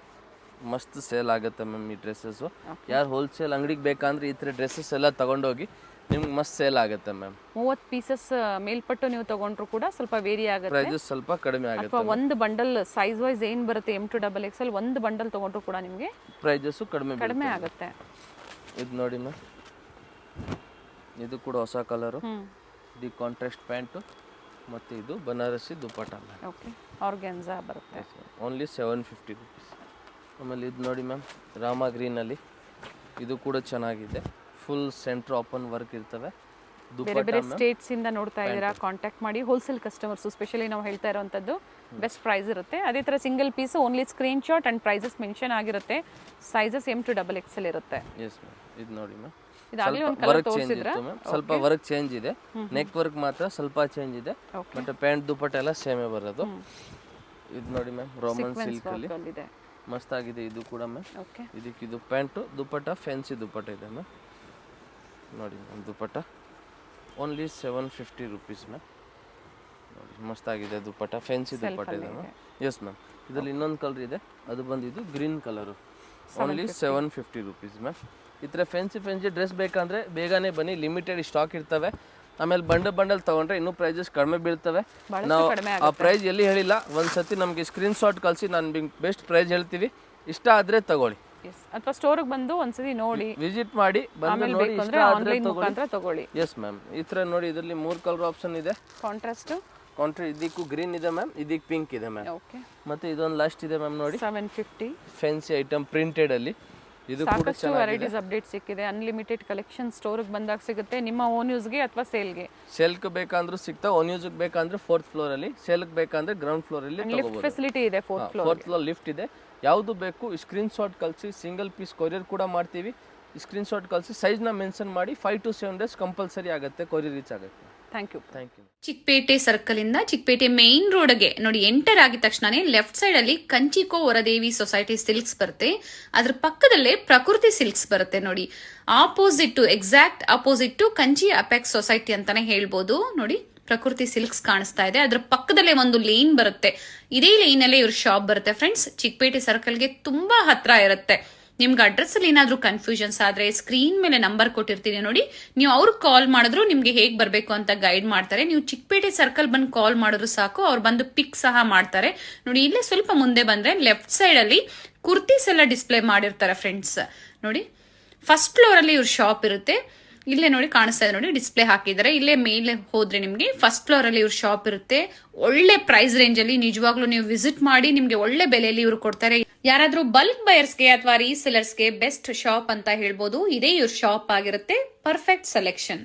ಮಸ್ತ್ ಸೇಲ್ ಆಗುತ್ತೆ ಮ್ಯಾಮ್ ಈ ಡ್ರೆಸ್ಸಸ್ಸು. ಯಾರು ಹೋಲ್ಸೇಲ್ ಅಂಗಡಿಗೆ ಬೇಕಂದ್ರೆ ಈ ಥರ ಡ್ರೆಸ್ಸಸ್ ಎಲ್ಲ ತಗೊಂಡೋಗಿ ನಿಮ್ಗೆ ಮಸ್ತ್ ಸೇಲ್ ಆಗುತ್ತೆ ಮ್ಯಾಮ್. 30 ಪೀಸಸ್ ಮೇಲ್ಪಟ್ಟು ನೀವು ತಗೊಂಡ್ರು ಕೂಡ ಸ್ವಲ್ಪ ವೇರಿ ಆಗುತ್ತೆ, ಪ್ರೈಸಸ್ ಸ್ವಲ್ಪ ಕಡಿಮೆ ಆಗುತ್ತೆ. ಅಥವಾ ಒಂದು ಬಂಡಲ್ ಸೈಜ್ ವೈಸ್ ಏನು ಬರುತ್ತೆ M to XXL ಒಂದು ಬಂಡಲ್ ತಗೊಂಡ್ರು ಕೂಡ ನಿಮಗೆ ಪ್ರೈಸಸ್ಸು ಕಡಿಮೆ ಆಗುತ್ತೆ. ಇದು ನೋಡಿ ಮ್ಯಾಮ್, ಇದು ಕೂಡ ಹೊಸ ಕಲರು. ಇದು ಕಾಂಟ್ರಾಸ್ಟ್ ಪ್ಯಾಂಟು ಮತ್ತು ಇದು ಬನಾರಸಿ ದುಪ್ಪಟ್ಟ ಮ್ಯಾಮ್. ಓಕೆ. ಆರ್ಗ್ಯಾನ್ಸಾ ಬರುತ್ತೆ. Only 750 rupees. ಆಮೇಲೆ ಇದು ನೋಡಿ ಮ್ಯಾಮ್ ರಾಮ ಗ್ರೀನಲ್ಲಿ, ಇದು ಕೂಡ ಚೆನ್ನಾಗಿದೆ, ಫುಲ್ ಸೆಂಟ್ರ್ ಓಪನ್ ವರ್ಕ್ ಇರ್ತವೆ. ಬೇರೆ ಬೇರೆ ಸ್ಟೇಟ್ಸ್ ಇಂದ ನೋಡ್ತಾ ಇದ್ದೀರಾ, ಕಾಂಟ್ಯಾಕ್ಟ್ ಮಾಡಿ. ಹೋಲ್ಸೇಲ್ ಕಸ್ಟಮರ್ಸ್ ಸ್ಪೆಷಲಿ ನಾವು ಹೇಳ್ತಾ ಇರೋವಂಥದ್ದು ಬೆಸ್ಟ್ ಪ್ರೈಸ್ ಇರುತ್ತೆ. ಅದೇ ಥರ single piece only screenshot and prices mention ಆಗಿರುತ್ತೆ. ಸೈಜಸ್ M to XXL ಇರುತ್ತೆ. Yes ma'am. ಇದು ನೋಡಿ ಮ್ಯಾಮ್, ಇದಾಗಲೇ ಒಂದು ಕಲರ್ ತೋರಿಸಿದ್ರಾ? ಸ್ವಲ್ಪ ವರ್ಕ್ ಚೇಂಜ್ ಇದೆ, ನೆಕ್ ವರ್ಕ್ ಮಾತ್ರ ಸ್ವಲ್ಪ ಚೇಂಜ್ ಇದೆ, ಬಟ್ ಪ್ಯಾಂಟ್ ದುಪ್ಪಟ್ಟ ಎಲ್ಲ ಸೇಮೇ ಬರೋದು. ಇದು ನೋಡಿ ಮ್ಯಾಮ್ ರೋಮನ್ ಸಿಲ್ಕಲ್ಲಿ ಮಸ್ತ್ ಆಗಿದೆ ಇದು ಕೂಡ ಮ್ಯಾಮ್. ಓಕೆ. ಇದಕ್ಕೆ ಇದು ಪ್ಯಾಂಟು ದುಪ್ಪಟ್ಟ ಫ್ಯಾನ್ಸಿ ದುಪ್ಪಟ್ಟ ಇದೆ ಮ್ಯಾಮ್. ನೋಡಿ ma'am dupatta only 750 rupees ma'am. ನೋಡಿ ಮಸ್ತಾಗಿದೆ ದುಪ್ಪಟ್ಟ, ಫ್ಯಾನ್ಸಿ ದುಪ್ಪಟ್ಟ ಇದೆ ಮ್ಯಾಮ್. S ma'am. ಇದರಲ್ಲಿ ಇನ್ನೊಂದು ಕಲರ್ ಇದೆ, ಅದು ಬಂದಿದ್ದು green colour. Only 750 rupees ma'am. ಈ ಥರ ಫ್ಯಾನ್ಸಿ ಡ್ರೆಸ್ ಬೇಕಂದರೆ ಬೇಗನೆ ಬನ್ನಿ, ಲಿಮಿಟೆಡ್ ಸ್ಟಾಕ್ ಇರ್ತವೆ. ಆಮೇಲೆ ಬಂಡಲ್ ತೊಗೊಂಡ್ರೆ ಇನ್ನೂ ಪ್ರೈಸಸ್ ಕಡಿಮೆ ಬೀಳ್ತವೆ. ನಾವು ಆ ಪ್ರೈಸ್ ಎಲ್ಲಿ ಹೇಳಿಲ್ಲ, ಒಂದ್ಸತಿ ನಮಗೆ ಸ್ಕ್ರೀನ್ ಶಾಟ್ ಕಳಿಸಿ ನಾನು ಬೆಸ್ಟ್ ಪ್ರೈಸ್ ಹೇಳ್ತೀವಿ, ಇಷ್ಟ ಆದರೆ ತಗೊಳ್ಳಿ. ಅಥವಾ ಸ್ಟೋರಿಗೆ ಬಂದು ಒಂದ್ಸತಿ ನೋಡಿ, ವಿಸಿಟ್ ಮಾಡಿ, ಬಂದು ನೋಡಿ ಇಷ್ಟ ಆದರೆ ತಗೊಳ್ಳಿ. Yes ma'am. ಈ ಥರ ನೋಡಿ ಇದರಲ್ಲಿ 3 ಕಲರ್ ಆಪ್ಷನ್ ಇದೆ. ಕಾಂಟ್ರಾಸ್ಟ್ ಇದಕ್ಕೂ ಗ್ರೀನ್ ಇದೆ ಮ್ಯಾಮ್, ಇದಕ್ಕೆ ಪಿಂಕ್ ಇದೆ ಮ್ಯಾಮ್. ಓಕೆ. ಮತ್ತು ಇದೊಂದು ಲಾಸ್ಟ್ ಇದೆ ಮ್ಯಾಮ್ ನೋಡಿ 750 ಫ್ಯಾನ್ಸಿ ಐಟಮ್ ಪ್ರಿಂಟೆಡ್ ಅಲ್ಲಿ. ಇದು ಕೂಡ ಸಾಕಷ್ಟು ವೆರೈಟೀಸ್ ಅಪ್ಡೇಟ್ ಸಿಕ್ಕಿದೆ. ಅನ್ಲಿಮಿಟೆಡ್ ಕಲೆಕ್ಷನ್ ಸ್ಟೋರ್ಗೆ ಬಂದಾಗ ಸಿಗುತ್ತೆ, ನಿಮ್ಮ ಓನ್ ಯೂಸ್ಗೆ ಅಥವಾ ಸೇಲ್ಗೆ. ಸೇಲ್ಗೆ ಬೇಕಂದ್ರೂ ಸಿಗ್ತಾ, ಓನ್ ಯೂಸ್ಗೆ ಬೇಕಂದ್ರೆ 4th ಫ್ಲೋರ್ ಅಲ್ಲಿ, ಸೇಲ್ಗೆ ಬೇಕಂದ್ರೆ ಗ್ರೌಂಡ್ ಫ್ಲೋರ್ ಅಲ್ಲಿ ತಗೋಬಹುದು. ಫೆಸಿಲಿಟಿ ಇದೆ 4th ಫ್ಲೋರ್ ಲಿಫ್ಟ್ ಇದೆ. ಯಾವುದು ಬೇಕು ಸ್ಕ್ರೀನ್ ಶಾಟ್ ಕಳಿಸಿ, ಸಿಂಗಲ್ ಪೀಸ್ ಕೊರಿಯರ್ ಕೂಡ ಮಾಡ್ತೀವಿ. ಸ್ಕ್ರೀನ್ ಶಾಟ್ ಕಳಿಸಿ, ಸೈಜ್ನ ಮೆನ್ಷನ್ ಮಾಡಿ. 5 to 7 days ಕಂಪಲ್ಸರಿ ಆಗುತ್ತೆ, ಕೊರಿಯರ್ ರೀಚ್ ಆಗುತ್ತೆ. Thank you. ಚಿಕ್ಕಪೇಟೆ ಸರ್ಕಲ್ ಇಂದ ಚಿಕ್ಕಪೇಟೆ ಮೇನ್ ರೋಡ್ಗೆ ನೋಡಿ ಎಂಟರ್ ಆಗಿದ ತಕ್ಷಣನೇ ಲೆಫ್ಟ್ ಸೈಡ್ ಅಲ್ಲಿ ಕಂಚಿಕೋ ವರದೇವಿ ಸೊಸೈಟಿ ಸಿಲ್ಕ್ಸ್ ಬರುತ್ತೆ. ಅದ್ರ ಪಕ್ಕದಲ್ಲೇ ಪ್ರಕೃತಿ ಸಿಲ್ಕ್ಸ್ ಬರುತ್ತೆ ನೋಡಿ. Exact opposite Kanchi apex society ಅಂತಾನೆ ಹೇಳ್ಬೋದು. ನೋಡಿ ಪ್ರಕೃತಿ ಸಿಲ್ಕ್ಸ್ ಕಾಣಿಸ್ತಾ ಇದೆ. ಅದ್ರ ಪಕ್ಕದಲ್ಲೇ ಒಂದು ಲೇನ್ ಬರುತ್ತೆ. ಇದೇ ಲೈನ್ ಅಲ್ಲೇ ಇವ್ರ ಶಾಪ್ ಬರುತ್ತೆ ಫ್ರೆಂಡ್ಸ್. ಚಿಕ್ಕಪೇಟೆ ಸರ್ಕಲ್ಗೆ ತುಂಬಾ ಹತ್ರ ಇರುತ್ತೆ. ನಿಮ್ಗೆ ಅಡ್ರೆಸ್ ಅಲ್ಲಿ ಏನಾದ್ರೂ ಕನ್ಫ್ಯೂಷನ್ಸ್ ಆದ್ರೆ ಸ್ಕ್ರೀನ್ ಮೇಲೆ ನಂಬರ್ ಕೊಟ್ಟಿರ್ತೀನಿ ನೋಡಿ, ನೀವು ಅವ್ರಿಗೆ ಕಾಲ್ ಮಾಡಿದ್ರು ನಿಮ್ಗೆ ಹೇಗ್ ಬರ್ಬೇಕು ಅಂತ ಗೈಡ್ ಮಾಡ್ತಾರೆ. ನೀವು ಚಿಕ್ಕಪೇಟೆ ಸರ್ಕಲ್ ಬಂದು ಕಾಲ್ ಮಾಡಿದ್ರು ಸಾಕು, ಅವ್ರು ಬಂದು ಪಿಕ್ ಸಹ ಮಾಡ್ತಾರೆ. ನೋಡಿ ಇಲ್ಲೇ ಸ್ವಲ್ಪ ಮುಂದೆ ಬಂದ್ರೆ ಲೆಫ್ಟ್ ಸೈಡ್ ಅಲ್ಲಿ ಕುರ್ತೀಸ್ ಎಲ್ಲ ಡಿಸ್ಪ್ಲೇ ಮಾಡಿರ್ತಾರೆ ಫ್ರೆಂಡ್ಸ್. ನೋಡಿ ಫಸ್ಟ್ ಫ್ಲೋರ್ ಅಲ್ಲಿ ಇವ್ರ ಶಾಪ್ ಇರುತ್ತೆ. ಇಲ್ಲೇ ನೋಡಿ ಕಾಣಿಸ್ತಾ ಇದೆ, ನೋಡಿ ಡಿಸ್ಪ್ಲೇ ಹಾಕಿದ್ದಾರೆ. ಇಲ್ಲೇ ಮೇಲೆ ಹೋದ್ರೆ ನಿಮ್ಗೆ ಫಸ್ಟ್ ಫ್ಲೋರ್ ಅಲ್ಲಿ ಇವ್ರ ಶಾಪ್ ಇರುತ್ತೆ. ಒಳ್ಳೆ ಪ್ರೈಸ್ ರೇಂಜ್ ಅಲ್ಲಿ ನಿಜವಾಗ್ಲೂ ನೀವು ವಿಸಿಟ್ ಮಾಡಿ, ನಿಮ್ಗೆ ಒಳ್ಳೆ ಬೆಲೆಯಲ್ಲಿ ಇವ್ರು ಕೊಡ್ತಾರೆ. ಯಾರಾದ್ರೂ ಬಲ್ಕ್ ಬಯರ್ಸ್ಗೆ ಅಥವಾ ರೀಸೆಲರ್ಸ್ಗೆ ಬೆಸ್ಟ್ ಶಾಪ್ ಅಂತ ಹೇಳ್ಬೋದು. ಇದೇ ಇವ್ರ ಶಾಪ್ ಆಗಿರುತ್ತೆ. Perfect selection.